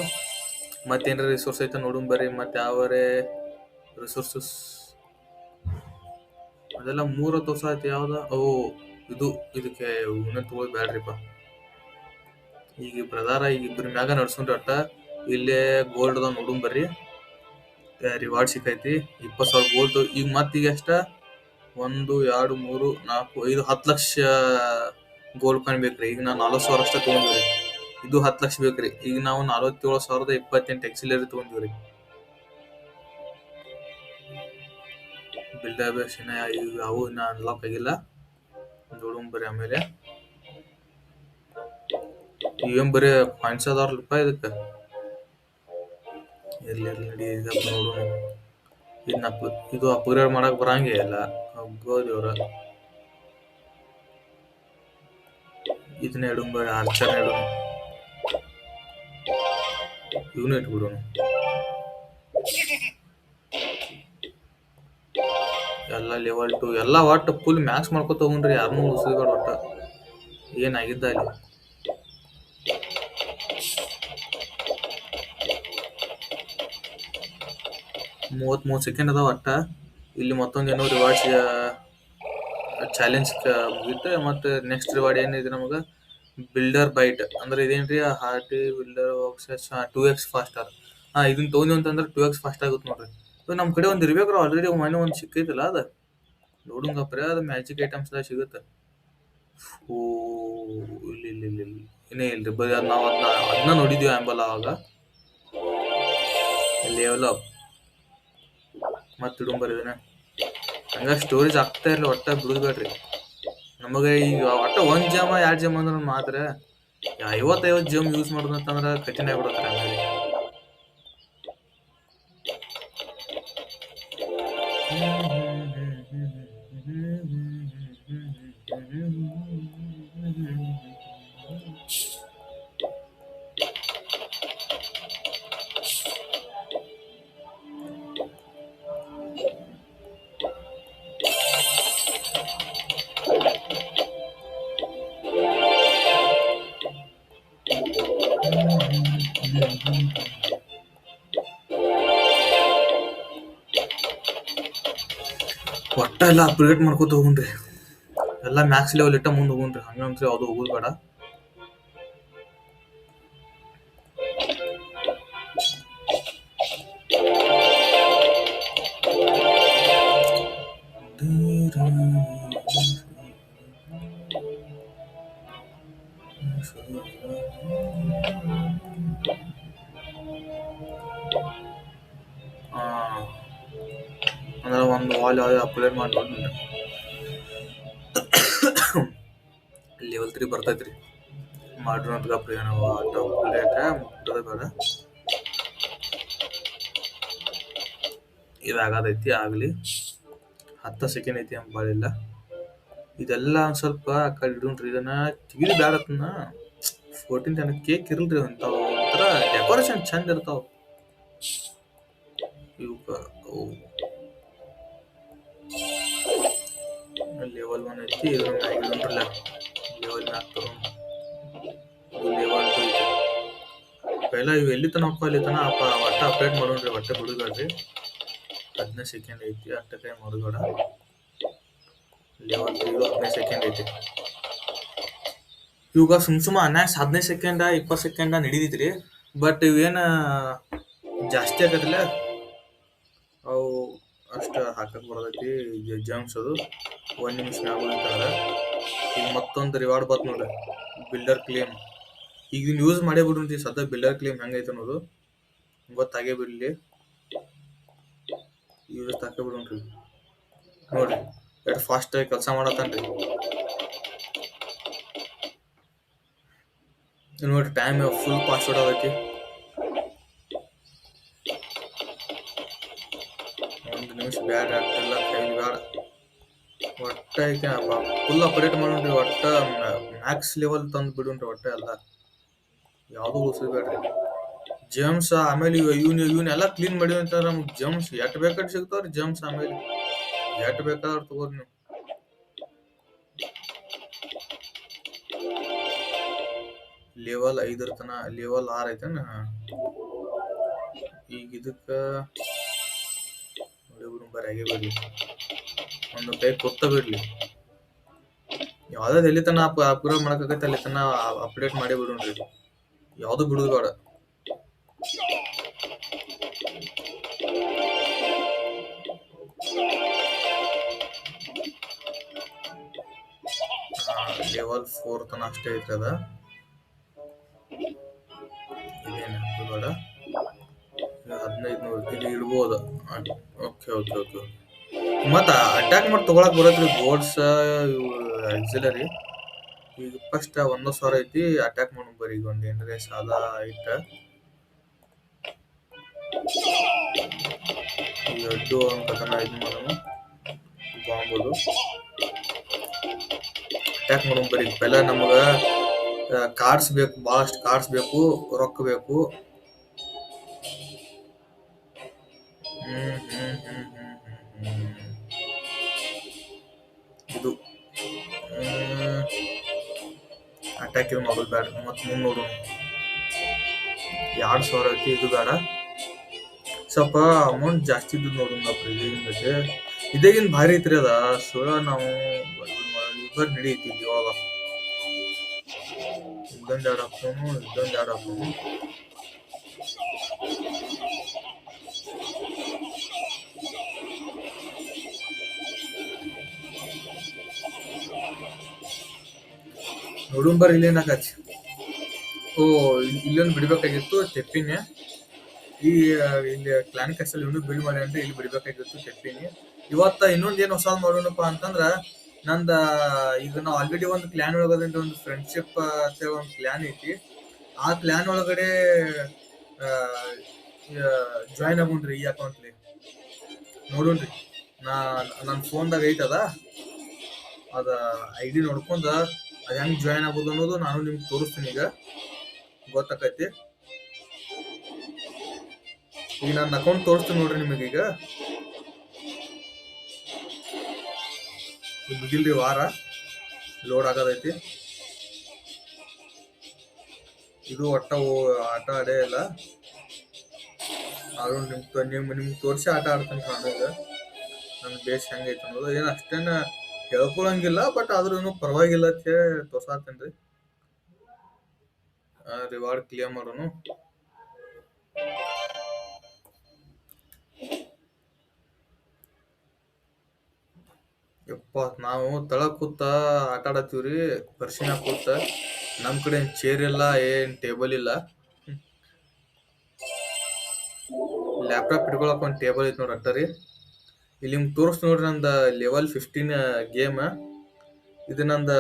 ಮತ್ತೇನ್ರ ರಿಸೋರ್ಸ್ ಐತೆ ನೋಡುನ್ ಬರ್ರಿ. ಮತ್ತೆ ಯಾವರೇ ರಿಸೋರ್ಸಸ್ ಅದೆಲ್ಲ 3 ತೋರ್ಸ ಐತಿ. ಯಾವ್ದ ಇದಕ್ಕೆ ಉನ್ನತ ತಗೊಳ್ ಬ್ಯಾಡ್ರಿಪ್ಪ. ಈಗ ಪ್ರಧಾರ ಈಗ ಇಬ್ಬರ ಮ್ಯಾಗ ನಡ್ಸ್ಕೊಂಡ್ರಿ. ಒಟ್ಟ ಇಲ್ಲೇ ಗೋಲ್ಡ್ ಅದ ನೋಡುನ್ ಬರ್ರಿ. ರಿವಾರ್ಡ್ ಸಿಕ್ಕೈತಿ 20,000 ಗೋಲ್ಡ್. ಈಗ ಮತ್ತೀಗ ಎಷ್ಟ 1 2 3 4 5 10 ಲಕ್ಷ ಗೋಲ್ಡ್ ಕಾಯಿನ್ ಬೇಕ್ರಿ. ಈಗ ನಾ 40,000 ಅಷ್ಟ ತಗೊಂಡಿವ್ರಿ. ಇದು 10 ಲಕ್ಷ ಬೇಕ್ರಿ. ಈಗ ನಾವು 47,028 ಎಕ್ಸಿಲರಿ ತಗೊಂಡಿವ್ರಿ. ಬಿಲ್ಡರ್ ಬೇಸ್ ಇನ್ನ ಅವು ಇನ್ನ ಅನ್ಲಾಕ್ ಆಗಿಲ್ಲ. ನೋಡುನ್ ಬರ್ರಿ ಆಮೇಲೆ. ಏನ್ ಬರೀ ಕಾಯಿನ್ಸ್ ಅದಾವ್ರಲ್ಪ ಇದಕ್ಕ. ಇರ್ಲಿ ನಡಿ ನೋಡೋಣ. ಇದು ಅಪ್ಗ್ರೇಡ್ ಮಾಡಕ್ ಬರಂಗೆ ಇಲ್ಲ. ದೇವ್ರ, ಇದನ್ನ ಇಡು ಬೇಡ. ಆರ್ಚರ್ ಇಡು. ಇವನು ಇಟ್ಬಿಡೋಣ. ಎಲ್ಲ ಲೆವೆಲ್ 2 ಎಲ್ಲ ಒಟ್ಟು ಫುಲ್ ಮ್ಯಾಕ್ಸ್ ಮಾಡ್ಕೊತ ಹೋಗ್ರಿ. ಯಾರನ್ನೂ ಉಳಿಸ್ಬೇಡ. ಒಟ್ಟ ಏನಾಗಿದ್ದ ಅಲ್ಲಿ 33 ಸೆಕೆಂಡ್ ಅದಾವ. ಒಟ್ಟ ಇಲ್ಲಿ ಮತ್ತೊಂದು ಏನೋ ರಿವಾರ್ಡ್ಸ್ ಚಾಲೆಂಜ್ ಮುಗಿತು. ಮತ್ತು ನೆಕ್ಸ್ಟ್ ರಿವಾರ್ಡ್ ಏನಿದೆ ನಮಗೆ, ಬಿಲ್ಡರ್ ಬೈಟ್ ಅಂದ್ರೆ ಇದೇನ್ರಿ, hearty builder works 2x faster. ಇದನ್ನ ತೊಗೊಂಡಿ ಅಂತಂದ್ರೆ 2x ಫಾಸ್ಟ್ ಆಗುತ್ತೆ ನೋಡ್ರಿ. ಇವಾಗ ನಮ್ಮ ಕಡೆ ಒಂದು ಇರ್ಬೇಕ್ರಿ, ಆಲ್ರೆಡಿ ಮನೆ ಒಂದು ಸಿಕ್ಕೈತಲ್ಲ ಅದ ನೋಡುಂಗಪ್ರೆ, ಅದು ಮ್ಯಾಜಿಕ್ ಐಟಮ್ಸ್ ಎಲ್ಲ ಸಿಗುತ್ತೆ. ಓ, ಇಲ್ಲಿ ಇಲ್ಲಿ ಇಲ್ಲಿ ಇಲ್ಲಿ. ಇನ್ನೇ ಇಲ್ರಿ, ಬರೀ ಅದು ನಾವು ಅದನ್ನ ನೋಡಿದ್ವಿ ಆಂಬಲ್ ಆವಾಗ. ಲೆವೆಲ್ ಅಪ್ ಮತ್ತು ಇಡುಂಬರ್ ಇದನ್ನ ಹಂಗ ಸ್ಟೋರೇಜ್ ಆಗ್ತಾ ಇರಲಿ, ಒಟ್ಟ ಬಿಡುದ್ಬೇಡ್ರಿ ನಮಗೆ. ಈಗ ಒಟ್ಟ 1 ಜಮ್ 2 ಜಮ್ ಅಂದ್ರೆ ಮಾತ್ರ 50 ಜಮ್ ಯೂಸ್ ಮಾಡೋದಂತಂದ್ರೆ ಕಠಿಣ ಆಗ್ಬಿಡುತ್ತೆ ಆಮೇಲೆ. ಒಟ್ಟ ಎಲ್ಲ ಅಪ್ಗ್ರೇಡ್ ಮಾಡ್ಕೊತ ಹೋಗುಣ್ರಿ, ಎಲ್ಲ ಮ್ಯಾಕ್ಸ್ ಲೆವೆಲ್ ಇಟ್ಟ ಮುಂದೆ ಹೋಗುಣ್ರಿ. ಹಂಗಂತ್ರಿ ಯಾವುದು ಹೋಗುದು ಬೇಡ. ಅಂದ್ರೆ ಒಂದು ವಾಲ್ ಯಾವ್ದು ಅಪ್ಗ್ರೇಡ್ ಮಾಡ್ಕೊಂಡು ಲೆವೆಲ್ 3 ಬರ್ತೈತ್ರಿ. ಮಾಡ್ರಿ ಅಂತ ಅಪ್ಗ್ರೇಡ್ ಬೇಡ, ಇದಾಗದೈತಿ ಆಗಲಿ. 10 ಸೆಕೆಂಡ್ ಐತಿ ಅಂಬಾಳಿಲ್ಲ. ಇದೆಲ್ಲ ಒಂದ್ ಸ್ವಲ್ಪ ಆ ಕಡೆ ಇಡುಣ್ರಿ, ಇದನ್ನ ತೆಗಿದು ಬ್ಯಾಡತ್ನ 14 ತನಕ ಕೇಕ್ ಇರಲ್ರಿ ಅಂತಾವ, ಒಂಥರ ಡೆಕೋರೇಷನ್ ಚಂದ ಇರ್ತಾವ ಇವಕ್ಕ. ಲೆವೆಲ್ 1 ಐತಿ, ಇದ್ರ ಮ್ಯಾಗ ಇಡುಣ್ರಲ್ಲ ಲೆವೆಲ್ ಮ್ಯಾಗ ತಗೊಂಡು. ಲೆವೆಲ್ 2 ಐತಿ. ಪೈಲ ಇವು ಎಲ್ಲಿ ತನ ಅಲ್ಲಿ ತನ ಒಟ್ಟ ಅಪ್ಡೇಟ್ ಮಾಡೋಣ್ರಿ, ಒಟ್ಟ ಬಿಡುಗಡ್ರಿ. 15 ಸೆಕೆಂಡ್ ಐತಿ, ಅಷ್ಟ ಟೈಮ್ ಮಾಡೋಬೇಡ. ಲೆವೆಲ್ 3 15 ಸೆಕೆಂಡ್ ಐತಿ. ಇವಾಗ ಸುಮ್ಮ 15 ಸೆಕೆಂಡ 20 ಸೆಕೆಂಡ ನಡೀತೈತ್ರಿ. ಬಟ್ ಇವೇನ ಜಾಸ್ತಿ ಆಗತ್ತಿಲ್ಲ, ಅವು ಅಷ್ಟ ಹಾಕಕ್ ಬರ್ತೈತಿ ಜಂಪ್ಸ್. ಅದು 1 ನಿಮಿಷ ಆಗೋದಂತಂದ್ರೆ ಈಗ ಮತ್ತೊಂದು ರಿವಾರ್ಡ್ ಬತ್ ನೋಡ್ರಿ, ಬಿಲ್ಡರ್ ಕ್ಲೇಮ್. ಈಗ ಯೂಸ್ ಮಾಡೇ ಬಿಡ್ರಿ ಸದ್ಯ. ಬಿಲ್ಡರ್ ಕ್ಲೇಮ್ ಹೆಂಗೈತೆ ಅನ್ನೋದು ಗೊತ್ತಾಗೇ ಬಿಡ್ಲಿ, ಯೂಸ್ ಹಾಕೇ ಬಿಡ್ರಿ ನೋಡ್ರಿ. ಎಷ್ಟು ಫಾಸ್ಟ್ ಆಗಿ ಕೆಲಸ ಮಾಡತ್ತನ್ರಿ ನೋಡ್ರಿ. ಟೈಮ್ ಫುಲ್ ಪಾಸ್ವರ್ಡ್ ಆಗೈತಿ. 1 ನಿಮಿಷ ಬ್ಯಾಡ, ಅಷ್ಟೆಲ್ಲ ಕೈಲಿ ಬ್ಯಾಡ. ಒಟ್ಟ ಐತೆ ಫುಲ್ ಅಪ್ಡೇಟ್ ಮಾಡೋಣ್ರಿ, ಒಟ್ಟ ಮ್ಯಾಕ್ಸ್ ಲೆವೆಲ್ ತಂದು ಬಿಡುಣ್ರಿ. ಒಟ್ಟ ಎಲ್ಲ ಯಾವುದು ಉಳಿಸ್ಬೇಡ್ರಿ ಜಮ್ಸ್. ಆಮೇಲೆ ಇವನ್ನೆಲ್ಲ ಕ್ಲೀನ್ ಮಾಡಿ ಅಂತಂದ್ರೆ ನಮ್ಗೆ ಜಮ್ಸ್ ಎಟ್ ಬೇಕಾದ್ರೆ ಸಿಗ್ತಾವ್ರಿ ಜಮ್ಸ್. ಆಮೇಲೆ ಎಟ್ ಬೇಕಾದ್ರೆ ತಗೋರಿ ನೀವು. ಲೆವೆಲ್ 5 ತನ, ಲೆವೆಲ್ 6 ಐತೇನ ಈಗ. ಇದಕ್ಕ ನೋಡಿ ಬರಾಗೆ ಬಿಡ್ಲಿ, ಒಂದು ಕೈ ಕೊತ್ತ ಬಿಡ್ಲಿ. ಯಾವ್ದಾದ್ರು ಎಲ್ಲಿ ತನ ಅಪ್ಗ್ರೇಡ್ ಮಾಡಕೈತೆ ಅಲ್ಲಿ ತನ ಅಪ್ಡೇಟ್ ಮಾಡಿ ಬಿಡೋಣ್ರಿ, ಯಾವ್ದು ಬಿಡುದು ಬೇಡ. ಲೆವೆಲ್ 4 ತನ ಅಷ್ಟೇ ಐತೆ ಅದ, ಇದೇನು ಬೇಡ. 15 ನೋಡಿ ಇಲ್ಲಿ ಇಡ್ಬೋದು. Okay okay okay. ಮತ್ತ ಅಟ್ಯಾಕ್ ಮಾಡಿ ತಗೊಳಕ್ ಬರತ್ರಿ ಬೋರ್ಡ್ಸ್ ಎಕ್ಸಿಲರಿ. ಈಗ ಫಸ್ಟ್ 1,000 ಐತಿ, ಅಟ್ಯಾಕ್ ಮಾಡೋಣ ಬರ್ರಿ. ಈಗ ಒಂದು ಏನ್ರೆ ಸಾದಾ ಐಟ ಈಗ ಅಡ್ಡು ಅಂತತನ ಇದು ಮಾಡೋಣ. ಬಾಂಬುದು ಅಟ್ಯಾಕ್ ಮಾಡೋಣ ಬರ್ರಿ. ಪೆಲ್ಲ ನಮಗ ಕಾರ್ಡ್ಸ್ ಬೇಕು, ಭಾಳಷ್ಟು ಕಾರ್ಡ್ಸ್ ಬೇಕು, ರೊಕ್ಕ ಬೇಕು. ಇದು ಅಟ್ಯಾಕ್ ಇದು ಮಾಡೋದು ಬೇಡ. ಮತ್ತು 300 2,000 ಐತಿ, ಇದು ಬೇಡ. ಸ್ವಲ್ಪ ಅಮೌಂಟ್ ಜಾಸ್ತಿ ಇದ್ದು ನೋಡೋಣ. ಇದೇಗಿನ್ ಭಾರಿ ಐತ್ರಿ ಅದ ಸುಳ ನಾವು ಇಬ್ಬರು ನಡೀತಿ ಇವಾಗ ಇದೊಂದು ಎರಡು ಹಾಕೋನು ಇದೊಂದು ಎರಡು ಹಾಕೋನು ನೋಡುಂಬರ್ ಇಲ್ಲೇನ್ ಹಾಕಚ್ಚಿ ಓ ಇಲ್ಲೊಂದು ಬಿಡ್ಬೇಕಾಗಿತ್ತು ತೆಪ್ಪಿನ ಈ ಇಲ್ಲಿ ಕ್ಲಾನಿಕ್ ಅಲ್ಲಿ ಇನ್ನೂ ಬಿಲ್ಡ್ ಮಾಡಿ ಅಂದ್ರೆ ಇಲ್ಲಿ ಬಿಡ್ಬೇಕಾಗಿತ್ತು ತೆಪ್ಪಿನಿ ಇವತ್ತ ಇನ್ನೊಂದ್ ಏನ್ ಹೊಸ ಮಾಡೋಣಪ್ಪ ಅಂತಂದ್ರ ನಂದ ಈಗ ನಾವು ಆಲ್ರೆಡಿ ಒಂದು ಪ್ಲಾನ್ ಒಳಗದಿಂದ ಒಂದು ಫ್ರೆಂಡ್ಶಿಪ್ ಅಂತ ಒಂದು ಪ್ಲಾನ್ ಐತಿ ಆ ಪ್ಲಾನ್ ಒಳಗಡೆ ಜಾಯ್ನ್ ಆಗೋಣ್ರಿ ಈ ಅಕೌಂಟ್ಲಿ ನೋಡೋಣ್ರಿ ನಾ ನನ್ನ ಫೋನ್ದಾಗ ಐತದ ಅದ ಐ ಡಿ ನೋಡ್ಕೊಂಡ ಅದ್ ಹೆಂಗ್ ಜಾಯ್ನ್ ಆಗೋದು ಅನ್ನೋದು ನಾನು ನಿಮ್ಗೆ ತೋರಿಸ್ತೀನಿ ಈಗ ಗೊತ್ತಾಕೈತಿ ಈಗ ನನ್ನ ಅಕೌಂಟ್ ತೋರಿಸ್ತೀನಿ ನೋಡ್ರಿ ನಿಮಗೆ ಈಗ ಬಿಗಿಲ್ರಿ ವಾರ ಲೋಡ್ ಆಗೋದೈತಿ ಇದು ಒಟ್ಟ ಆಟ ಆಡೇ ಇಲ್ಲ ಆದ್ರೂ ನಿಮ್ಗೆ ತೋರಿಸಿ ಆಟ ಆಡ್ತಾನೆ ಕಾಣೋದು ನನ್ ಬೇಸ್ ಹೆಂಗೈತೆ ಅನ್ನೋದು ಏನ್ ಅಷ್ಟೇನ ಹೇಳ್ಕೊಳಂಗಿಲ್ಲ ಬಟ್ ಆದ್ರೂ ಏನು ಪರವಾಗಿಲ್ಲ ಅಂತ ಹೇಳಿ ತೋರ್ಸಾತೇನ್ರಿ ರಿವಾರ್ಡ್ ಕ್ಲಿಯರ್ ಮಾಡೋನು ಯಪ್ಪ ನಾವು ತಳ ಕೂತ ಆಟ ಆಡತ್ತೀವ್ರಿ ಬರ್ಸಿನ ಕೂತ ನಮ್ ಕಡೆ ಏನ್ ಚೇರ್ ಇಲ್ಲ ಏನ್ ಟೇಬಲ್ ಇಲ್ಲ ಲ್ಯಾಪ್ಟಾಪ್ ಇಟ್ಕೊಳಕ್ ಒಂದ್ ಟೇಬಲ್ ಐತಿ ನೋಡ್ರಿ ಅಟ್ಟರಿ ಇಲ್ಲಿ ನಿಮ್ಗೆ ತೋರಿಸ್ ನೋಡ್ರಿ ನಂದ ಲೆವೆಲ್ 15 ಗೇಮ್ ಇದು ನಂದ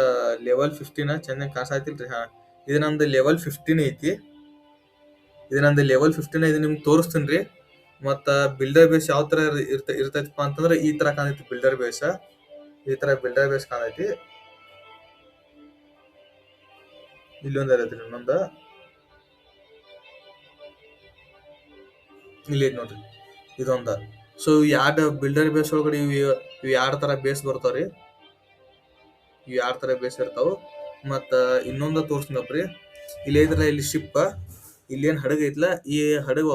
ಲೆವೆಲ್ 15 ಚೆನ್ನಾಗಿ ಕಾಣಿಸಾತಿಲ್ರಿ ಹಾ ಇದು ನಂದು ಲೆವೆಲ್ 15 ಐತಿ ಇದು ನಂದು ಲೆವೆಲ್ 15 ಇದು ನಿಮ್ಗೆ ತೋರಿಸ್ತೀನಿ ಮತ್ತ ಬಿಲ್ಡರ್ ಬೇಸ್ ಯಾವ ತರ ಇರ್ತೈತಪ್ಪ ಅಂತಂದ್ರೆ ಈ ತರ ಕಾಣೈತಿ ಬಿಲ್ಡರ್ ಬೇಸ್ ಈ ತರ ಬಿಲ್ಡರ್ ಬೇಸ್ ಕಾಣೈತಿ ಇಲ್ಲೊಂದ್ ಐತ್ರಿ ಇನ್ನೊಂದ ಇಲ್ಲಿ ಐತಿ ನೋಡ್ರಿ ಇದೊಂದ ಸೊ ಯಾರ್ಡ್ ಬಿಲ್ಡರ್ ಬೇಸ್ ಒಳಗಡೆ ಇವ್ ಯಾರ್ಡ್ ತರ ಬೇಸ್ ಬರ್ತಾವ್ರಿ ಇವ್ ಯಾರ್ಡ್ ತರ ಬೇಸ್ ಇರ್ತಾವ ಮತ್ತ ಇನ್ನೊಂದ ತೋರ್ಸ್ನಪ್ರಿ ಇಲ್ಲಿ ಐತ್ರಲ್ಲ ಇಲ್ಲಿ ಶಿಪ್ ಇಲ್ಲಿ ಏನ್ ಹಡಗ ಐತ್ಲಾ ಈ ಹಡಗ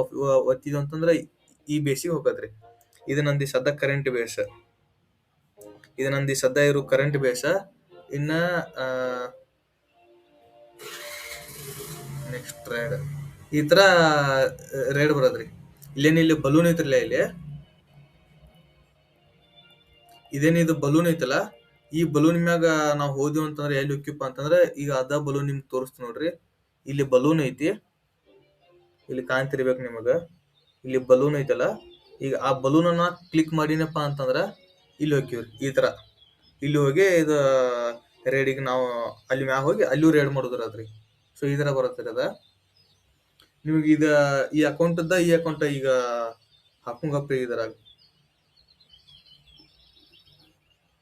ಒತ್ತಿದ ಅಂತಂದ್ರ ಈ ಬೇಸಿಗೆ ಹೋಗತ್ರಿ ಇದು ನಂದಿ ಸದ್ದ ಕರೆಂಟ್ ಬೇಸ್ ಇದು ನಂದಿ ಸದ್ದ ಇರೋ ಕರೆಂಟ್ ಬೇಸ್ ಇನ್ನ ನೆಕ್ಸ್ಟ್ ರೈಡ್ ಈ ತರ ರೈಡ್ ಬರೋದ್ರಿ ಇಲ್ಲಿ ಬಲೂನ್ ಐತ್ರಲ್ಲ ಇಲ್ಲಿ ಇದೇನಿದು ಬಲೂನ್ ಐತಲ್ಲ ಈ ಬಲೂನ್ ಮ್ಯಾಗ ನಾವ್ ಹೋದ್ವಿ ಅಂತಂದ್ರೆ ಎಲ್ಲಿ ಹೋಕ್ಕಿಪ್ಪ ಅಂತಂದ್ರೆ ಈಗ ಅದ ಬಲೂನ್ ನಿಮ್ಗೆ ತೋರಿಸ್ತೀನಿ ನೋಡ್ರಿ ಇಲ್ಲಿ ಬಲೂನ್ ಐತಿ ಇಲ್ಲಿ ಕಾಣ್ತಿರ್ಬೇಕು ನಿಮಗ ಇಲ್ಲಿ ಬಲೂನ್ ಐತಲ್ಲ ಈಗ ಆ ಬಲೂನ್ ಅನ್ನ ಕ್ಲಿಕ್ ಮಾಡಿನಪ್ಪ ಅಂತಂದ್ರ ಇಲ್ಲಿ ಹೋಗ್ತೀವ್ರಿ ಈ ತರ ಇಲ್ಲಿ ಹೋಗಿ ಇದು ರೇಡಿಗೆ ನಾವು ಅಲ್ಲಿ ಮ್ಯಾಗ ಹೋಗಿ ಅಲ್ಲೂ ರೇಡ್ ಮಾಡುದ್ರ ಅದ್ರಿ ಸೊ ಈ ತರ ಬರುತ್ತೆ ಅದ ನಿಮ್ಗೆ ಈಗ ಈ ಅಕೌಂಟ್ ಈಗ ಹಾಕುಂಗಪ್ರಿ ಇದರಾಗ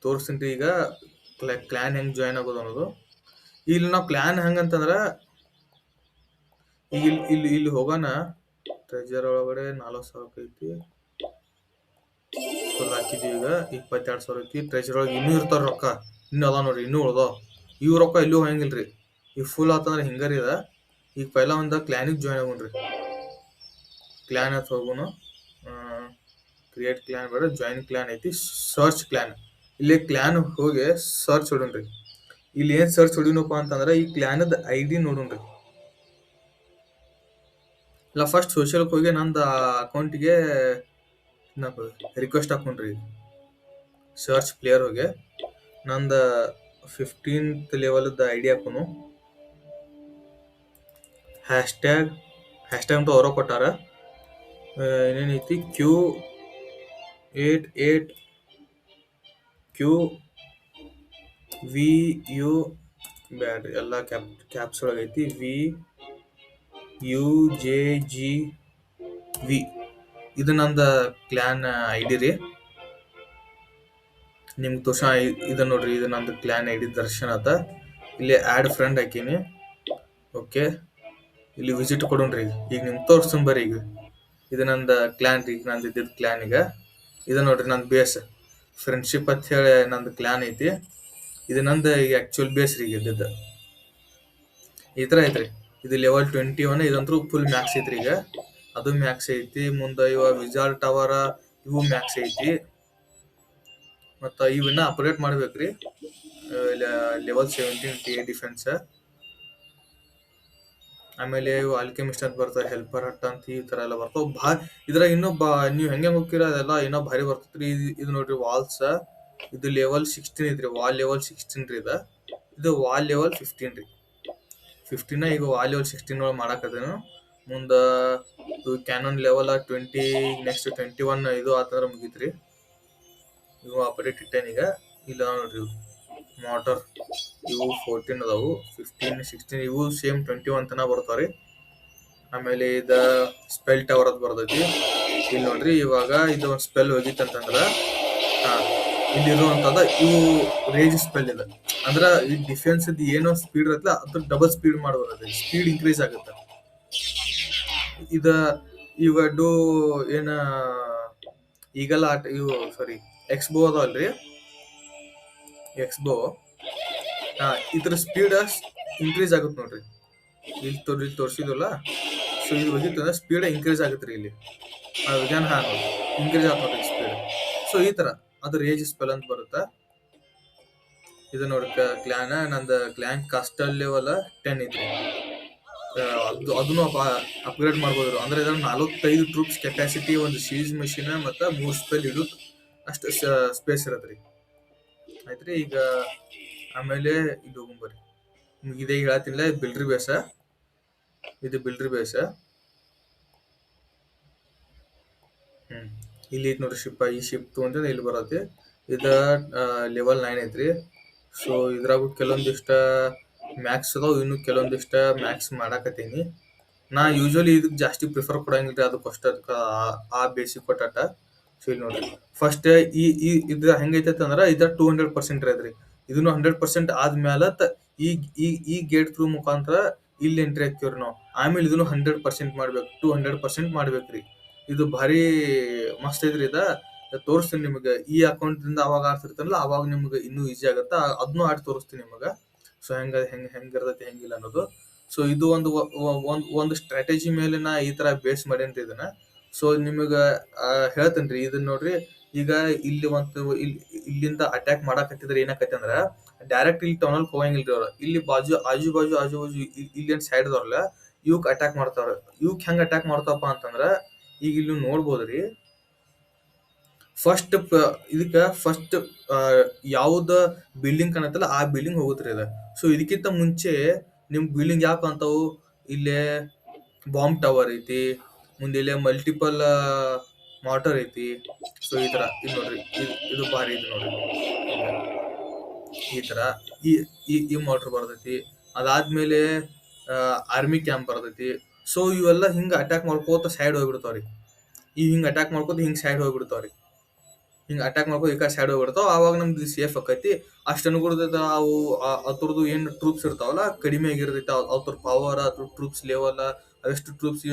ತೋರಿಸ್ತೀನಿ ಈಗ ಕ್ಲಾನ್ ಹೆಂಗ್ ಜಾಯ್ನ್ ಆಗೋದು ಅನ್ನೋದು ಇಲ್ಲಿ ನಾವು ಕ್ಲಾನ್ ಹೆಂಗಂತಂದ್ರ ಈಗ ಇಲ್ಲಿ ಹೋಗೋಣ ಟ್ರೆಜರ್ ಒಳಗಡೆ 40,000 ಐತಿ ಫುಲ್ ಹಾಕಿದೀವಿ ಈಗ 22,000 ಐತಿ ಟ್ರೆಜರ್ ಒಳಗೆ ಇನ್ನೂ ಇರ್ತಾರ ರೊಕ್ಕ ಇನ್ನೂ ಅದ ನೋಡ್ರಿ ಇನ್ನೂ ಉಳ್ದಾವ ಇವ್ ರೊಕ್ಕ ಇಲ್ಲೂ ಹೋಗಂಗಿಲ್ರಿ ಈಗ ಫುಲ್ ಆತಂದ್ರ ಹಿಂಗಾರಿ ಅದ ಈಗ ಪೈಲ ಒಂದ ಕ್ಲಾನಿಗೆ ಜಾಯ್ನ್ ಆಗೋಣ್ರಿ ಕ್ಲಾನ್ ಅಂತ ಹೋಗೋನು ಕ್ರಿಯೇಟ್ ಕ್ಲಾನ್ ಬೇಡ ಜಾಯಿನ್ ಕ್ಲಾನ್ ಐತಿ ಸರ್ಚ್ ಕ್ಲಾನ್ ಇಲ್ಲಿ ಕ್ಲಾನ್ ಹೋಗಿ ಸರ್ಚ್ ಹೊಡೋಣ್ರಿ ಇಲ್ಲಿ ಏನ್ ಸರ್ಚ್ ಹೊಡಿನಪ್ಪ ಅಂತಂದ್ರ ಈ ಕ್ಲಾನದ ಐಡಿ ನೋಡೋಣ್ರಿ ಇಲ್ಲ ಫಸ್ಟ್ ಸೋಷಿಯಲ್ಗೆ ಹೋಗಿ ನಂದು ಅಕೌಂಟಿಗೆ ರಿಕ್ವೆಸ್ಟ್ ಹಾಕೊಂಡ್ರಿ ಸರ್ಚ್ ಪ್ಲೇಯರ್ ಹೋಗಿ ನಂದ 15th ಲೆವೆಲ್ದ ಐಡಿ ಹಾಕೋನು ಹ್ಯಾಶ್ಟ್ಯಾಗ್ ಅಂತ ಅವರ ಕೊಟ್ಟಾರ ಏನೇನೈತಿ Q88 QVU ಬ್ಯಾಡ್ರಿ ಎಲ್ಲ ಕ್ಯಾಪ್ಸ್ ಒಳಗೈತಿ VUJGV ಇದು ನಂದ ಕ್ಲಾನ್ ಐಡಿ ರೀ ನಿಮ್ಗೆ ತೋರ್ಸ ಇದ ನೋಡ್ರಿ ಇದು ನಂದು ಕ್ಲಾನ್ ಐಡಿ ದರ್ಶನ್ ಆತ ಇಲ್ಲಿ ಆಡ್ ಫ್ರೆಂಡ್ ಹಾಕೀನಿ ಓಕೆ ಇಲ್ಲಿ ವಿಸಿಟ್ ಕೊಡೋಣ್ರಿ ಈಗ ನಿಮ್ಗೆ ತೋರಿಸ್ತೀನಿ ಬರ್ರಿ ಈಗ ಇದು ನಂದ ಕ್ಲಾನ್ ರೀ ನಂದು ಇದ್ದಿದ್ದು ಕ್ಲಾನ್ ಈಗ ಇದು ನೋಡ್ರಿ ನಂದು ಬೇಸ್ ಫ್ರೆಂಡ್ಶಿಪ್ ಅಂತ ಹೇಳಿ ನಂದು ಕ್ಲಾನ್ ಐತಿ ಇದು ನಂದು ಈಗ ಆಕ್ಚುಲ್ ಬೇಸ್ ರೀ ಇದ್ದಿದ್ದು ಈ ತರ ಐತ್ರಿ ಇದು ಲೆವೆಲ್ 21 ಇದಂತೂ ಫುಲ್ ಮ್ಯಾಕ್ಸ್ ಐತ್ರಿ ಈಗ ಅದು ಮ್ಯಾಕ್ಸ್ ಐತಿ ಮುಂದ ಇವ ವಿಜಾರ್ ಟವರ್ ಇವು ಮ್ಯಾಕ್ಸ್ ಐತಿ ಮತ್ತು ಇವನ್ನ ಅಪ್ಗ್ರೇಡ್ ಮಾಡ್ಬೇಕ್ರಿ. Level 17 defence. ಆಮೇಲೆ ಇವು ಆಲ್ಕೆಮಿಸ್ಟ್ ಅಂತ ಬರ್ತಾವೆ, ಹೆಲ್ಪರ್ ಹಟ್ ಅಂತ ಈ ತರ ಎಲ್ಲ ಬರ್ತಾವ. ಇದ್ರಾಗ ಇನ್ನೂ ನೀವು ಹೆಂಗೆ ಹೋಗ್ತೀರ ಅದೆಲ್ಲ ಇನ್ನೂ ಭಾರಿ ಬರ್ತೈತ್ರಿ. ಇದು ನೋಡ್ರಿ ವಾಲ್ಸ್, ಇದು ಲೆವೆಲ್ 16 ಐತ್ರಿ. ವಾಲ್ ಲೆವೆಲ್ 16 ರೀ. ಇದು ವಾಲ್ ಲೆವೆಲ್ 15 ರೀ. 15 ಈಗ ವಾಲ್ ಲೆವೆಲ್ 16 ಒಳಗೆ ಮಾಡಾಕತ್ತೇನು. ಮುಂದೆ ಕ್ಯಾನನ್ ಲೆವೆಲ್ 20, ನೆಕ್ಸ್ಟ್ 21 ಇದು ಆತಂದ್ರೆ ಮುಗಿತ್ರಿ. ಇವು ಅಪ್ಡೇಟ್ ಇಟ್ಟೇನು ಈಗ. ಇಲ್ಲ ನೋಡ್ರಿ ಮೋಟರ್ ಇವು 14 ಅದಾವು. 15, 16 ಇವು ಸೇಮ್ 21 ತನ ಬರ್ತಾವ್ರಿ. ಆಮೇಲೆ ಇದ ಸ್ಪೆಲ್ ಟವರ್ ಅಂತ ಬರ್ತೈತಿ. ಇಲ್ಲಿ ನೋಡ್ರಿ ಇವಾಗ ಇದು ಒಂದು ಸ್ಪೆಲ್ ಹೋಗಿತ್ತಂತಂದ್ರ ಇಲ್ಲಿರುವಂತದ ಇವು ರೇಜ್ ಸ್ಪೆಲ್ ಇದೆ. ಅಂದ್ರ ಈ ಡಿಫೆನ್ಸ್ ಏನೋ ಸ್ಪೀಡ್ ಇರತ್ತಲ್ಲ ಅದ್ರ ಡಬಲ್ ಸ್ಪೀಡ್ ಮಾಡ್ಬಾರ್ದು, ಸ್ಪೀಡ್ ಇನ್ಕ್ರೀಸ್ ಆಗುತ್ತೆ. ಇವೆರಡು ಏನ ಈಗೆಲ್ಲ ಇವು ಸಾರಿ ಎಕ್ಸ್ಬೋ ಅದಾವಲ್ರಿ, ಎಕ್ಸ್ಬೋ ಇದ್ರ ಸ್ಪೀಡ್ ಇನ್ಕ್ರೀಸ್ ಆಗುತ್ತೆ ನೋಡ್ರಿ. ಇಲ್ಲಿ ತೋರಿಸಿದಲ್ಲ. ಸೊ ಇದು ಹೋಗಿತ್ತು ಸ್ಪೀಡ್ ಇನ್ಕ್ರೀಸ್ ಆಗುತ್ತೆ ರೀ. ಇಲ್ಲಿ ವಿಜ್ಞಾನ ಇನ್ಕ್ರೀಸ್ ಆಗುತ್ತೆ ನೋಡ್ರಿ ಸ್ಪೀಡ್. ಸೊ ಈ ತರ ಅದು ರೇಜ್ ಸ್ಪೆಲ್ ಅಂತ ಬರುತ್ತೆ. ಇದು ನೋಡಿ ಕ್ಲಾನ್ ನಂದು ಕ್ಲಾನ್ ಕಾಸ್ಟಲ್ ಲೆವೆಲ್ 10 ಐತ್ರಿ. ಅದನ್ನು ಅಪ್ಗ್ರೇಡ್ ಮಾಡ್ಬೋದು. ಅಂದ್ರೆ ಇದ್ರ 45 ಟ್ರೂಪ್ಸ್ ಕೆಪಾಸಿಟಿ, ಒಂದು ಸೀಸ್ ಮೆಷಿನ್ ಮತ್ತು 3 ಸ್ಪೆಲ್ ಇಡು ಅಷ್ಟು ಸ್ಪೇಸ್ ಇರತ್ರಿ. ಆಯ್ತ್ರಿ. ಈಗ ಆಮೇಲೆ ಇದು ಬರ್ರಿ ಇದೇ ಹೇಳತ್ತಿಲ್ಲ, ಬಿಲ್ಡ್ರಿ ಬೇಸ. ಇದು ಬಿಲ್ಡ್ರಿ ಬೇಸ. ಇಲ್ಲಿ ಐತಿ ನೋಡ್ರಿ ಶಿಪ್. ಈ ಶಿಪ್ ತಗೊಂಡ್ರೆ ಇಲ್ಲಿ ಬರತ್ತೆ. ಇದು ಲೆವೆಲ್ 9 ಐತ್ರಿ. ಸೊ ಇದ್ರಾಗು ಕೆಲವೊಂದಿಷ್ಟ ಮ್ಯಾಕ್ಸ್ ಅದಾವ, ಇನ್ನು ಕೆಲವೊಂದಿಷ್ಟ ಮ್ಯಾಕ್ಸ್ ಮಾಡಾಕತ್ತೀನಿ. ನಾ ಯೂಶಲಿ ಇದಕ್ಕೆ ಜಾಸ್ತಿ ಪ್ರಿಫರ್ ಕೊಡಂಗಿಲ್ರಿ, ಅದಕ್ಕೋಸ್ಟ ಆ ಬೇಸಿಕ್ ಕೊಟ್ಟಾಟ. ಸೊ ಇಲ್ಲಿ ನೋಡ್ರಿ ಫಸ್ಟ್ ಇದ್ರ ಹೆಂಗೈತೆ ಅಂದ್ರೆ ಇದ 200% ಇರದ್ರಿ. ಇದನ್ನು 100% ಆದ್ಮೇಲೆ ಈ ಗೇಟ್ ಥ್ರೂ ಮುಖಾಂತರ ಇಲ್ಲಿ ಎಂಟ್ರಿ ಹಾಕ್ತಿವ್ರಿ ನಾವು. ಆಮೇಲೆ ಇದನ್ನು 100% ಮಾಡ್ಬೇಕು, 200% ಮಾಡ್ಬೇಕ್ರಿ. ಇದು ಭಾರಿ ಮಸ್ತ್ ಐತ್ರಿ. ತೋರಿಸ್ತೀನಿ ನಿಮಗೆ. ಈ ಅಕೌಂಟ್ ದಿಂದ ಅವಾಗ ಆಡ್ತಿರ್ತಾನಲ್ಲ ಅವಾಗ ನಿಮ್ಗೆ ಇನ್ನೂ ಈಸಿ ಆಗತ್ತ. ಅದನ್ನು ಆಡಿ ತೋರಿಸ್ತೀನಿ ನಿಮಗೆ. ಸೊ ಹೆಂಗಿರ್ತೈತಿ ಹೆಂಗಿಲ್ಲ ಅನ್ನೋದು. ಸೊ ಇದು ಒಂದು ಸ್ಟ್ರಾಟಜಿ ಮೇಲೆ ನಾ ಈ ತರ ಬೇಸ್ ಮಾಡೇನ್ರಿ ಇದನ್ನ. ಸೊ ನಿಮಗೆ ಹೇಳ್ತೇನ್ರಿ. ಇದನ್ನ ನೋಡ್ರಿ. ಈಗ ಇಲ್ಲಿ ಇಲ್ಲಿಂದ ಅಟ್ಯಾಕ್ ಮಾಡಾಕತ್ತಿದ್ರೆ ಏನಾಕತಿ ಅಂದ್ರ ಡೈರೆಕ್ಟ್ ಇಲ್ಲಿ ಟನಲ್ ಹೋಗಂಗಿಲ್ರಿ ಅವ್ರು. ಇಲ್ಲಿ ಆಜು ಬಾಜು ಇಲ್ಲಿ ಸೈಡ್ ಅದಾವಲ್ಲ ಇವಕ್ ಅಟ್ಯಾಕ್ ಮಾಡ್ತಾವ್ರ. ಇವಕ್ ಹೆಂಗ್ ಅಟ್ಯಾಕ್ ಮಾಡ್ತಾವಪ್ಪ ಅಂತಂದ್ರ ಈಗ ಇಲ್ಲಿ ನೋಡ್ಬೋದ್ರಿ. ಫಸ್ಟ್ ಯಾವ್ದ ಬಿಲ್ಡಿಂಗ್ ಕಾಣತ್ತಲ್ಲ ಆ ಬಿಲ್ಡಿಂಗ್ ಹೋಗುತ್ರಿ ಅದ. ಸೊ ಇದಕ್ಕಿಂತ ಮುಂಚೆ ನಿಮ್ ಬಿಲ್ಡಿಂಗ್ ಯಾಕೆ ಅಂತಾವು, ಇಲ್ಲೇ ಬಾಂಬ್ ಟವರ್ ಐತಿ, ಮುಂದೆ ಇಲ್ಲೇ ಮಲ್ಟಿಪಲ್ ಮಾರ್ಟರ್ ಐತಿ. ಸೊ ಈ ತರ ಇದು ನೋಡ್ರಿ, ಇದು ಭಾರಿ ಇದು ನೋಡ್ರಿ. ಈ ತರ ಈ ಮಾರ್ಟರ್ ಬರ್ತೈತಿ. ಅದಾದ್ಮೇಲೆ ಆರ್ಮಿ ಕ್ಯಾಂಪ್ ಬರ್ತೈತಿ. ಸೊ ಇವೆಲ್ಲ ಹಿಂಗ ಅಟ್ಯಾಕ್ ಮಾಡ್ಕೋತ ಸೈಡ್ ಹೋಗ್ಬಿಡ್ತಾವ್ರಿ. ಹಿಂಗ ಅಟ್ಯಾಕ್ ಮಾಡ್ಕೋತ ಹಿಂಗ್ ಸೈಡ್ ಹೋಗ್ಬಿಡ್ತಾವ್ರಿ. ಹಿಂಗ ಅಟ್ಯಾಕ್ ಮಾಡ್ಕೋ ಈ ಕಡೆ ಸೈಡ್ ಹೋಗ್ಬಿಡ್ತಾವ. ಅವಾಗ ನಮ್ದು ಸೇಫ್ ಆಕೈತಿ. ಅಷ್ಟು ಅನುಗುಣದ ಅವು ಅದ್ರದ್ದು ಏನು ಟ್ರೂಪ್ಸ್ ಇರ್ತಾವಲ್ಲ ಕಡಿಮೆ ಆಗಿರ್ತೈತಿ. ಅದ್ರ ಪವರ್, ಅದ್ರ ಟ್ರೂಪ್ಸ್ ಲೆವೆಲ್, ಅವೆಷ್ಟು ಟ್ರೂಪ್ಸ್.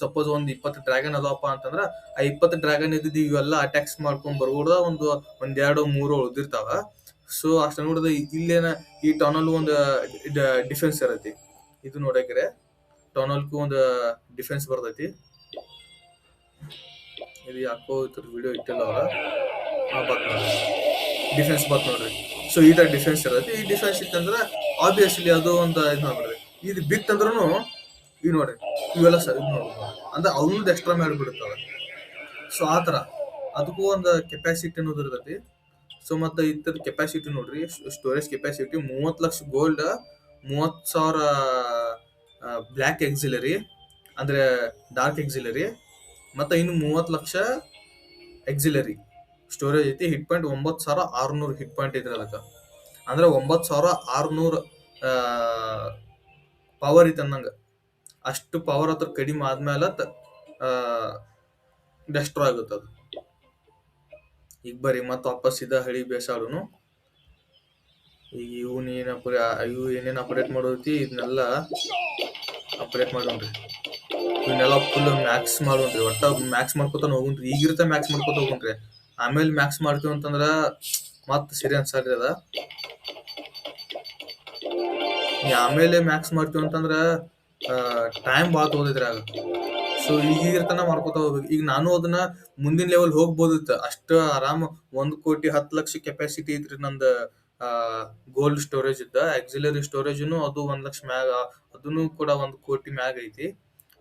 ಸಪೋಸ್ ಒಂದು 20 ಡ್ರ್ಯಾಗನ್ ಅದಾವಪ್ಪ ಅಂತಂದ್ರ ಆ 20 ಡ್ರ್ಯಾಗನ್ ಇದ್ದಿದ್ದು ಇವೆಲ್ಲ ಅಟ್ಯಾಕ್ಸ್ ಮಾಡ್ಕೊಂಡ್ ಬರ್ಬೋದ. ಒಂದು 2-3 ಉಳಿದಿರ್ತಾವ. ಸೊ ಅಷ್ಟು ಅನುಗುಣದ ಇಲ್ಲೇನ ಈ ಟನಲ್ ಒಂದು ಡಿಫೆನ್ಸ್ ಇರೈತಿ. ಇದು ನೋಡಕ್ರೆ ಟನಲ್ಗೂ ಒಂದು ಡಿಫೆನ್ಸ್ ಬರ್ತೈತಿ. ಇದು ಯಾಕೋ ಇದ್ರ ವಿಡಿಯೋ ಇಟ್ಟಿಲ್ಲ ಅವ್ರ. ಡಿಫೆನ್ಸ್ ಬತ್ ನೋಡ್ರಿ. ಸೊ ಈ ತರ ಡಿಫೆನ್ಸ್ ಇರತ್ತೆ. ಈ ಡಿಫೆನ್ಸ್ ಇತ್ತಂದ್ರ ಆಬ್ವಿಯಸ್ಲಿ ಅದು ಒಂದು ಇದು ಮಾಡ್ಬಿಡ್ರಿ. ಇದು ಬಿತ್ತಂದ್ರೂ ಈಗ ನೋಡ್ರಿ ಇವೆಲ್ಲ ಅಂದ್ರೆ ಅವನದ್ದು ಎಕ್ಸ್ಟ್ರಾ ಮಾಡಿಬಿಡುತ್ತವೆ. ಸೊ ಆ ತರ ಅದಕ್ಕೂ ಒಂದು ಕೆಪಾಸಿಟಿ ಅನ್ನೋದು ಇರ್ತೈತಿ. ಸೊ ಮತ್ತೆ ಇತರ ಕೆಪಾಸಿಟಿ ನೋಡ್ರಿ. Storage capacity 30 lakh gold, 30,000 black ಎಕ್ಸಿಲರಿ ಅಂದ್ರೆ ಡಾರ್ಕ್ ಎಕ್ಸಿಲರಿ, ಮತ್ತೆ ಇನ್ನು 30 ಲಕ್ಷ ಎಕ್ಸಿಲರಿ ಸ್ಟೋರೇಜ್ ಐತಿ. ಹಿಟ್ ಪಾಯಿಂಟ್ 9,600 ಹಿಟ್ ಪಾಯಿಂಟ್ ಐತ್ರಿ ಅದಕ್ಕೆ. ಅಂದ್ರೆ 9,600 ಪವರ್ ಐತಿ ಅನ್ನಂಗ. ಅಷ್ಟು ಪವರ್ ಹತ್ರ ಕಡಿಮೆ ಆದ್ಮೇಲೆ ಡೆಸ್ಟ್ರಾಯ್ ಆಗುತ್ತೆ ಅದು. ಈಗ ಬರ್ರಿ ಮತ್ತೆ ವಾಪಸ್ ಇದ ಹಳಿ ಬೇಸಾಡುನು. ಈಗ ಇವು ಏನೇನು ಅಪ್ಡೇಟ್ ಮಾಡೋತಿ ಇದನ್ನೆಲ್ಲ ಅಪ್ಡೇಟ್ ಮಾಡೋಣ್ರಿ. ಇವನ್ನೆಲ್ಲ ಫುಲ್ ಮ್ಯಾಕ್ಸ್ ಮಾಡೋಣ್ರಿ. ಒಟ್ಟ ಮ್ಯಾಕ್ಸ್ ಮಾಡ್ಕೊತ ಹೋಗುಣ್ರಿ. ಈಗಿರ್ತ ಮ್ಯಾಕ್ಸ್ ಮಾಡ್ಕೊತ ಹೋಗುಣ್ರಿ. ಆಮೇಲೆ ಮ್ಯಾಕ್ಸ್ ಮಾಡ್ತೀವಿ ಅಂತಂದ್ರ ಮತ್ ಸರಿ ಅನ್ಸಾರಿ ಅದ. ಆಮೇಲೆ ಮ್ಯಾಕ್ಸ್ ಮಾಡ್ತೀವಿ ಅಂತಂದ್ರ ಟೈಮ್ ಭಾಳ ತಗೋತೈತ್ರಿ ಆಗ. ಸೊ ಈಗಿರ್ತನ ಮಾಡ್ಕೊತಾ ಹೋಗ್ಬೇಕು. ಈಗ ನಾನು ಅದನ್ನ ಮುಂದಿನ ಲೆವೆಲ್ ಹೋಗ್ಬೋದಿತ್ತು. ಅಷ್ಟ ಆರಾಮ್ 1,10,00,000 ಕೆಪಾಸಿಟಿ ಐತ್ರಿ ನಂದ. ಆ ಗೋಲ್ಡ್ ಸ್ಟೋರೇಜ್ ಇದ್ದ ಆಕ್ಸಿಲರಿ ಸ್ಟೋರೇಜ್ನು ಅದು 1,00,000 ಮ್ಯಾಗ, ಅದನ್ನು ಕೂಡ 1,00,00,000 ಮ್ಯಾಗ ಐತಿ.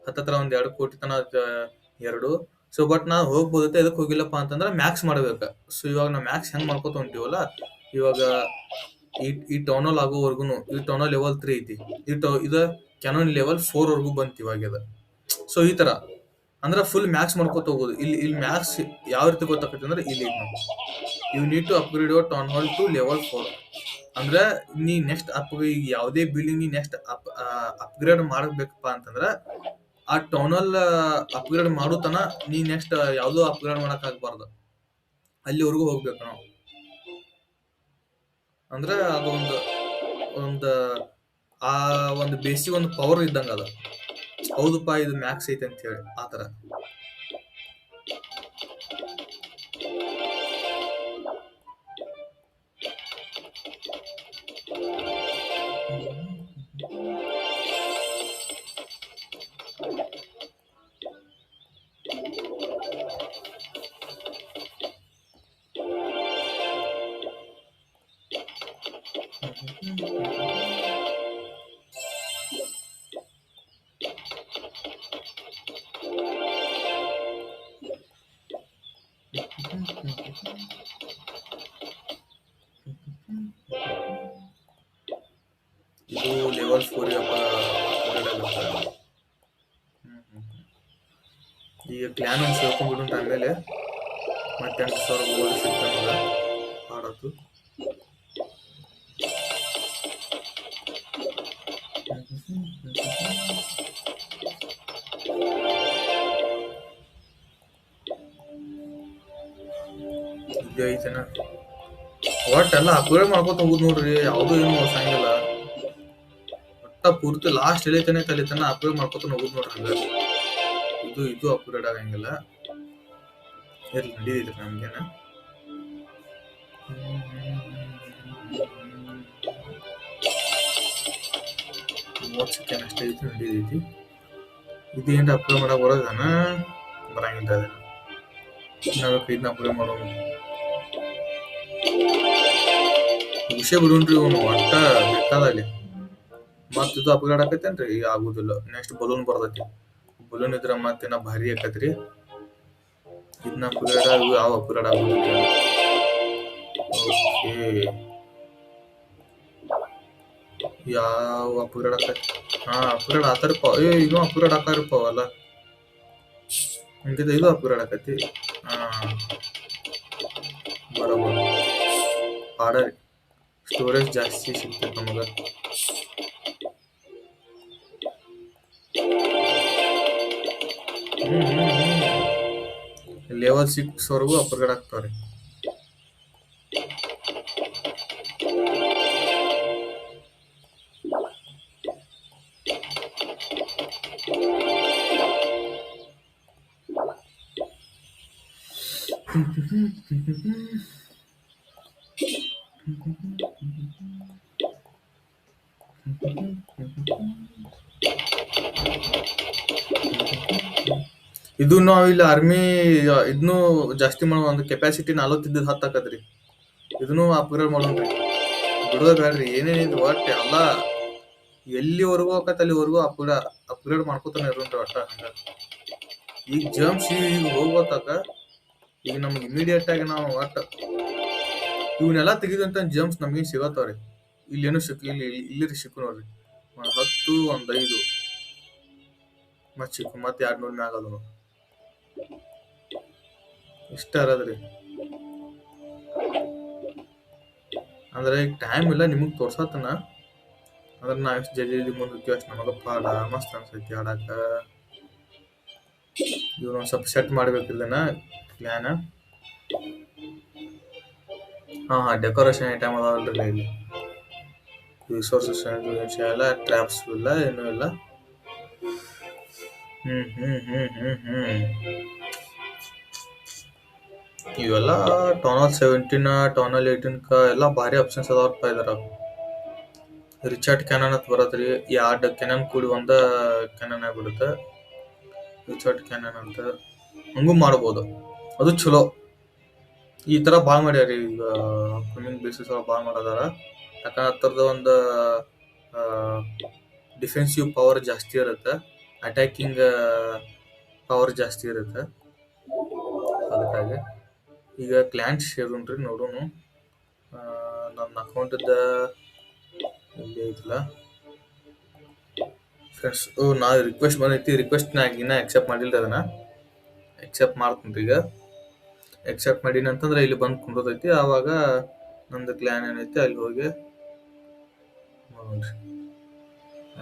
ಹತ್ತತ್ರ ಒಂದ್ 2,00,00,000 ತನ ಎರಡು. ಸೊ ಬಟ್ ನಾ ಹೋಗ್ಬೋದೈತೆ, ಎದಕ್ ಹೋಗಿಲ್ಲಪ್ಪ ಅಂತಂದ್ರ ಮ್ಯಾಕ್ಸ್ ಮಾಡ್ಬೇಕ. ಸೊ ಇವಾಗ ನಾವ್ ಮ್ಯಾಕ್ಸ್ ಹೆಂಗ್ ಮಾಡ್ಕೊತ ಹೊಂಟಿವಲ್ಲ, ಇವಾಗ ಈ ಟೌನಲ್ ಆಗೋವರ್ಗುನು, ಈ ಟೌನಲ್ ಲೆವೆಲ್ 3 ಐತಿ, ಇದ ಕ್ಯಾನನ್ ಲೆವೆಲ್ 4 ವರ್ಗು ಬಂತ್ ಇವಾಗ ಅದ. ಸೊ ಈ ತರ ಅಂದ್ರ ಫುಲ್ ಮ್ಯಾಕ್ಸ್ ಮಾಡ್ಕೊತ ಹೋಗೋದು. ಇಲ್ಲಿ ಮ್ಯಾಕ್ಸ್ ಯಾವ ರೀತಿ ಗೊತ್ತಾಕತಿ ಅಂದ್ರೆ ಇಲ್ಲಿ you need to upgrade your town hall to level 4. ಅಂದ್ರ ನೀ ನೆಕ್ಸ್ಟ್ ಯಾವುದೇ ಬಿಲ್ಡಿಂಗ್ ನೀ ನೆಕ್ಸ್ಟ್ ಅಪ್ಗ್ರೇಡ್ ಮಾಡ್ಬೇಕಪ್ಪ ಅಂತಂದ್ರ ಆ ಟೌನಲ್ ಅಪ್ಗ್ರೇಡ್ ಮಾಡೋ ತನ ನೀ ನೆಕ್ಸ್ಟ್ ಯಾವ್ದೋ ಅಪ್ಗ್ರೇಡ್ ಮಾಡಕ್ ಆಗ್ಬಾರ್ದು, ಅಲ್ಲಿವರೆಗೂ ಹೋಗ್ಬೇಕು ನಾವು. ಅಂದ್ರೆ ಅದು ಒಂದು ಆ ಒಂದು ಬೇಸಿಕ್ ಒಂದು ಪವರ್ ಇದ್ದಂಗ ಅದ. ಹೌದಪ್ಪ ಇದು ಮ್ಯಾಕ್ಸ್ ಐತೆ ಅಂತ ಹೇಳಿ ಆತರ. ಇದು ಲೆವೆಲ್ 4 ಅಪ್ಗ್ರೇಡ್ ಆಗುತ್ತೆ. ಈಗ ಕ್ಲಾನ್ ಒಂದು ಸೇರ್ಕೊಂಡ್ಬಿಟ್ಟು ಆಮೇಲೆ ಮತ್ತೆ 8,000 ಗೋಲ್ಡ್ ಸಿಗ್ತಾನಲ್ಲ ಆಡತ್ತು. ಇದು ಐತೆನ ಒಟ್ಟೆಲ್ಲ ಅಪ್ಗ್ರೇಡ್ ಮಾಡ್ಕೊತ ಹೋಗುದು ನೋಡ್ರಿ. ಯಾವ್ದು ಏನು ಹೊಸಂಗಿಲ್ಲ, ಒಟ್ಟ ಪೂರ್ತಿ ಲಾಸ್ಟ್ ಎಳಿತಾನೆ ಕಲಿತಾನ ಅಪ್ಗ್ರೇಡ್ ಮಾಡ್ಕೊತ ಹೋಗುದು ನೋಡ್ರಿ. ಹಂಗ ಇದು ಅಪ್ಗ್ರೇಡ್ ಆಗಂಗಿಲ್ಲ. ಇರ್ಲಿ ನಡೀತೈತ್ರಿ ನಮ್ಗೇನ. ಸೆಕೆಂಡ್ ಅಷ್ಟೇ ಐತಿ, ನಡೀತೈತಿ. ಇದು ಏನ್ರ ಅಪ್ಗ್ರೇಡ್ ಮಾಡಕ್ ಬರೋದನ ಬರಂಗಿಲ್ಲ. ಅದನ್ನ ನಾವ್ ಇದನ್ನ ಅಪ್ಗ್ರೇಡ್ ಮಾಡೋದು ವಿಷಯ ಬಿಡುನ್ರಿ. ಅವನು ಒಟ್ಟ ಬೇಕಾದಲ್ಲಿ ಮತ್ ಇದು ಅಪ್ಗ್ರೇಡ್ ಆಕೈತೇನ್ರಿ? ಈಗ ಆಗುದಿಲ್ಲ. ನೆಕ್ಸ್ಟ್ ಬಲೂನ್ ಬರ್ತೈತಿ. ಬಲೂನ್ ಇದ್ರ ಮತ್ತೇನ ಭಾರಿ ಆಕತ್ರಿ. ಇದನ್ನ ಅಪ್ಗ್ರೇಡ್ ಯಾವ ಅಪ್ಗ್ರೇಡ್ ಆಗುದಿಲ್ಲ. ಓಕೆ, ಯಾವ ಅಪ್ಗ್ರೇಡ್ ಆಕೈತಿ? ಅಪ್ಗ್ರೇಡ್ ಆತಾರಪ್ಪ. ಇದು ಅಪ್ಗ್ರೇಡ್ ಆಕಾರಪ್ಪ ಅಲ್ಲ, ಹಂಗಿದ ಇದು ಅಪ್ಗ್ರೇಡ್ ಆಕೈತಿ. ಬರೋಬರ್. ಆರ್ಡರ್ ಸ್ಟೋರೇಜ್ ಜಾಸ್ತಿ ಸಿಗ್ತೈತೆ ನಮಗ. ಲೆವೆಲ್ 6 ವರೆಗೂ ಅಪ್ಗ್ರೇಡ್ ಆಗ್ತಾವ್ರಿ. ಇದು ನಾವ್ ಇಲ್ಲಿ ಆರ್ಮಿ ಇದನ್ನು ಜಾಸ್ತಿ ಮಾಡೋ ಒಂದು ಕೆಪಾಸಿಟಿ 40 ಇದ್ದದ್ 10 ಆಕತ್ರಿ. ಇದನ್ನು ಅಪ್ಗ್ರೇಡ್ ಮಾಡೋಣ್ರಿ, ಬಿಡೋದ ಬ್ಯಾಡ್ರಿ. ಏನೇನಿದ್ ಒಟ್ಟ ಎಲ್ಲ ಎಲ್ಲಿವರೆಗೂ ಆಕತ್ ಅಲ್ಲಿವರೆಗೂ ಅಪ್ಗ್ರೇಡ್ ಮಾಡ್ಕೊತಾನೆ ಇರೋನ್ರಿ ಒಟ್ಟ ಹಂಗ. ಈಗ ಜಂಪ್ಸ್ ಈಗ ಹೋಗ್ಬೋತಾಕ. ಈಗ ನಮ್ಗೆ ಇಮಿಡಿಯೇಟ್ ಆಗಿ ನಾವು ಒಟ್ಟ ಇವನ್ನೆಲ್ಲ ತೆಗಿದಂತ ಜಂಪ್ಸ್ ನಮ್ಗೆ ಸಿಗತ್ತವ್ರಿ. ಇಲ್ಲೇನು ಇಲ್ಲಿ ಸಿಕ್ಕು ನೋಡ್ರಿ. 10, 5 ಮತ್ ಸಿಕ್ಕು, ಮತ್ತೆ 200 ಮ್ಯಾಗ ಅದನು. ಇಷ್ಟ ಅರದ್ರಿ. ಅಂದ್ರೆ ಈಗ ಟೈಮ್ ಇಲ್ಲ ನಿಮಗ್ ತೋರ್ಸತ್ತನ. ಅಂದ್ರೆ ನಾವ್ ಎಷ್ಟು ಜಲ್ದಿ ಮುಂದಕ್ಕೆ ಅಷ್ಟು ನಮಗ ಪಾಡ ಮಸ್ತ್ ಅನ್ಸೈತಿ ಆಡಾಕ. ಇವ್ರು ಒಂದ್ ಸ್ವಲ್ಪ ಸೆಟ್ ಮಾಡ್ಬೇಕಿಲ್ಲನ ಪ್ಲಾನ್. ಡೆಕೋರೇಷನ್ ಐಟಮ್ ಅದಾವಲ್ರಿ ಇಲ್ಲಿ. ರಿಸೋರ್ಸಸ್ ಎಲ್ಲ ಟ್ರಾಪ್ಸ್ ಇಲ್ಲ, ಏನೂ ಇಲ್ಲ. ಇವೆಲ್ಲ ಟೌನಲ್ 17 ಟೌನಲ್ 18 ಎಲ್ಲ ಭಾರಿ ಆಪ್ಷನ್ಸ್ ಅದಾವಪ್ಪ. ಇದಾರ ರಿಚರ್ಡ್ ಕ್ಯಾನನ್ ಅಂತ ಬರತ್ರಿ. 2 ಕ್ಯಾನನ್ ಕೂಡಿ ಒಂದ ಕ್ಯಾನನ್ ಆಗ್ಬಿಡುತ್ತೆ. ರಿಚಾರ್ಡ್ ಕ್ಯಾನನ್ ಅಂತ ಹಂಗೂ ಮಾಡ್ಬೋದು. ಅದು ಚಲೋ. ಈ ತರ ಭಾಳ ಮಾಡ್ಯಾರ ಈಗ ಕಮ್ಮಿಂಗ್ ಬೇಸಿಸ್ ಒಳಗೆ ಭಾಳ ಮಾಡದಾರ. ಯಾಕಂದ್ರೆ ಹತ್ರದ ಒಂದು ಡಿಫೆನ್ಸಿವ್ ಪವರ್ ಜಾಸ್ತಿ ಇರುತ್ತೆ, ಅಟ್ಯಾಕಿಂಗ್ ಪವರ್ ಜಾಸ್ತಿ ಇರುತ್ತೆ. ಅದಕ್ಕಾಗಿ ಈಗ ಕ್ಲಾನ್ ಶೇರ್ ಉಂಟ್ರಿ ನೋಡೋಣ. ನನ್ನ ಅಕೌಂಟದ ಇಲ್ಲಿ ಐತಲ್ಲ ಫ್ರೆಂಡ್ಸ್, ನಾ ರಿಕ್ವೆಸ್ಟ್ ಬಂದೈತಿ. ರಿಕ್ವೆಸ್ಟ್ ನಾ ಇನ್ನೂ ಅಕ್ಸೆಪ್ಟ್ ಮಾಡಿಲ್ಲ. ಅದನ್ನ ಅಕ್ಸೆಪ್ಟ್ ಮಾಡ್ತೀನಿ ಈಗ. ಅಕ್ಸೆಪ್ಟ್ ಮಾಡೀನಿ ಅಂತಂದ್ರೆ ಇಲ್ಲಿ ಬಂದು ಕುಂದ್ರತೈತಿ. ಆವಾಗ ನಂದು ಕ್ಲಾನ್ ಏನೈತಿ ಅಲ್ಲಿ ಹೋಗಿ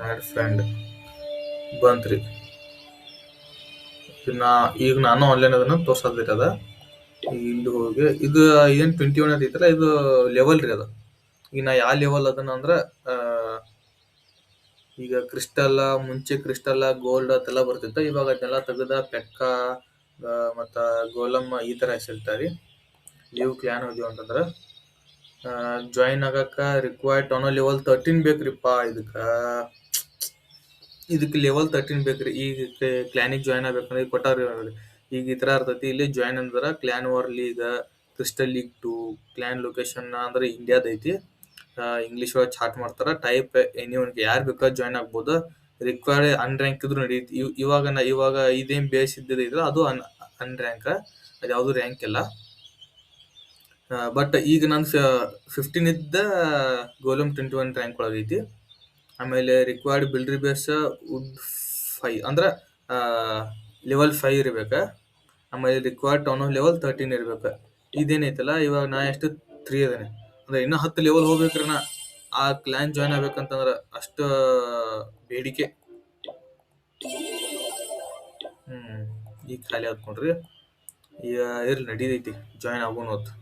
ಆ್ಯಡ್ ಫ್ರೆಂಡ್ ಬಂತ್ರಿ. ಈಗ ನಾನು ಆನ್ಲೈನ್ ಅದನ್ನ ತೋರ್ಸತೈತಿ. ಅದ ಇಲ್ಲಿ ಹೋಗಿ ಇದು ಏನ್ 21 ಐತಲ್ಲ, ಇದು ಲೆವೆಲ್ ರೀ. ಅದು ಈಗ ನಾ ಯಾವ ಲೆವೆಲ್ ಅದನ್ನ ಅಂದ್ರೆ ಈಗ ಕ್ರಿಸ್ಟಲ್, ಮುಂಚೆ ಕ್ರಿಸ್ಟಲ್ ಗೋಲ್ಡ್ ಅದೆಲ್ಲ ಬರ್ತಿತ್ತ. ಇವಾಗ ಅದನ್ನೆಲ್ಲ ತೆಗೆದ ಪೆಕ್ಕ ಮತ್ತ ಗೋಲಮ್ ಈ ತರ ಹೆಸರಿರ್ತಾರಿ. ಇವು ಕ್ಲಾನ್ ಹೋದ್ವು ಅಂತಂದ್ರ ಜಾಯಿನ್ ಆಗಕ್ಕ ರಿಕ್ವೈರ್ಡ್ ಟೋನೋ ಲೆವೆಲ್ 13 ಬೇಕ್ರಿಪ್ಪ. ಇದಕ್ಕೆ ಲೆವೆಲ್ 13 ಬೇಕ್ರಿ. ಈಗ ಕ್ಲಾನಿಗೆ ಜಾಯಿನ್ ಆಗ್ಬೇಕಂದ್ರೆ ಕೊಟ್ಟಾರ. ಈಗ ಈ ತರ ಇರ್ತೈತಿ. ಇಲ್ಲಿ ಜಾಯಿನ್ ಅಂದ್ರ clan war league, crystal league 2, clan location ಅಂದ್ರೆ ಇಂಡಿಯಾದ ಐತಿ. ಇಂಗ್ಲಿಷ್ ಒಳಗೆ ಚಾಟ್ ಮಾಡ್ತಾರ. ಟೈಪ್ ಎನಿವನ್ಗೆ ಯಾರು ಬೇಕಾದ್ರೆ ಜಾಯ್ನ್ ಆಗ್ಬೋದು. ರಿಕ್ವೈರ್ಡ್ ಅನ್ರ್ಯಾಂಕ್ ಇದ್ರು ನಡೀತಿ. ಇವಾಗ ಇದೇನ್ ಬೇಸ್ ಇದ್ದಿಲ್ಲ, ಅದು ಅನ್ರ್ಯಾಂಕ್. ಅದು ಯಾವುದು ರ್ಯಾಂಕ್ ಇಲ್ಲ. ಬಟ್ ಈಗ ನಾನು 15 ಇದ್ದ ಗೋಲಮ್ 21 ರ್ಯಾಂಕ್ ಒಳಗೈತಿ. ಆಮೇಲೆ ರಿಕ್ವೈರ್ಡ್ ಬಿಲ್ಡ್ರಿ ಬೇಸ್ ವುಡ್ 5 ಅಂದ್ರೆ ಲೆವೆಲ್ 5 ಇರ್ಬೇಕ. ಆಮೇಲೆ ರಿಕ್ವೈರ್ಡ್ ಟೌನ್ ಲೆವೆಲ್ 13 ಇರ್ಬೇಕು. ಇದೇನೈತಲ್ಲ, ಇವಾಗ ನಾ ಎಷ್ಟು 3 ಅದೇನೆ. ಅಂದ್ರೆ ಇನ್ನೂ 10 ಲೆವೆಲ್ ಹೋಗ್ಬೇಕ್ರಿ. ನಾ ಆ ಕ್ಲಾನ್ ಜಾಯ್ನ್ ಆಗ್ಬೇಕಂತಂದ್ರ ಅಷ್ಟು ಬೇಡಿಕೆ. ಈಗ ಖಾಲಿ ಆದ್ಕೊಂಡ್ರಿ. ಈಗ ಇರ್ಲಿ ನಡೀತೈತಿ, ಜಾಯ್ನ್ ಆಗೋಣ ಹೊತ್ತು.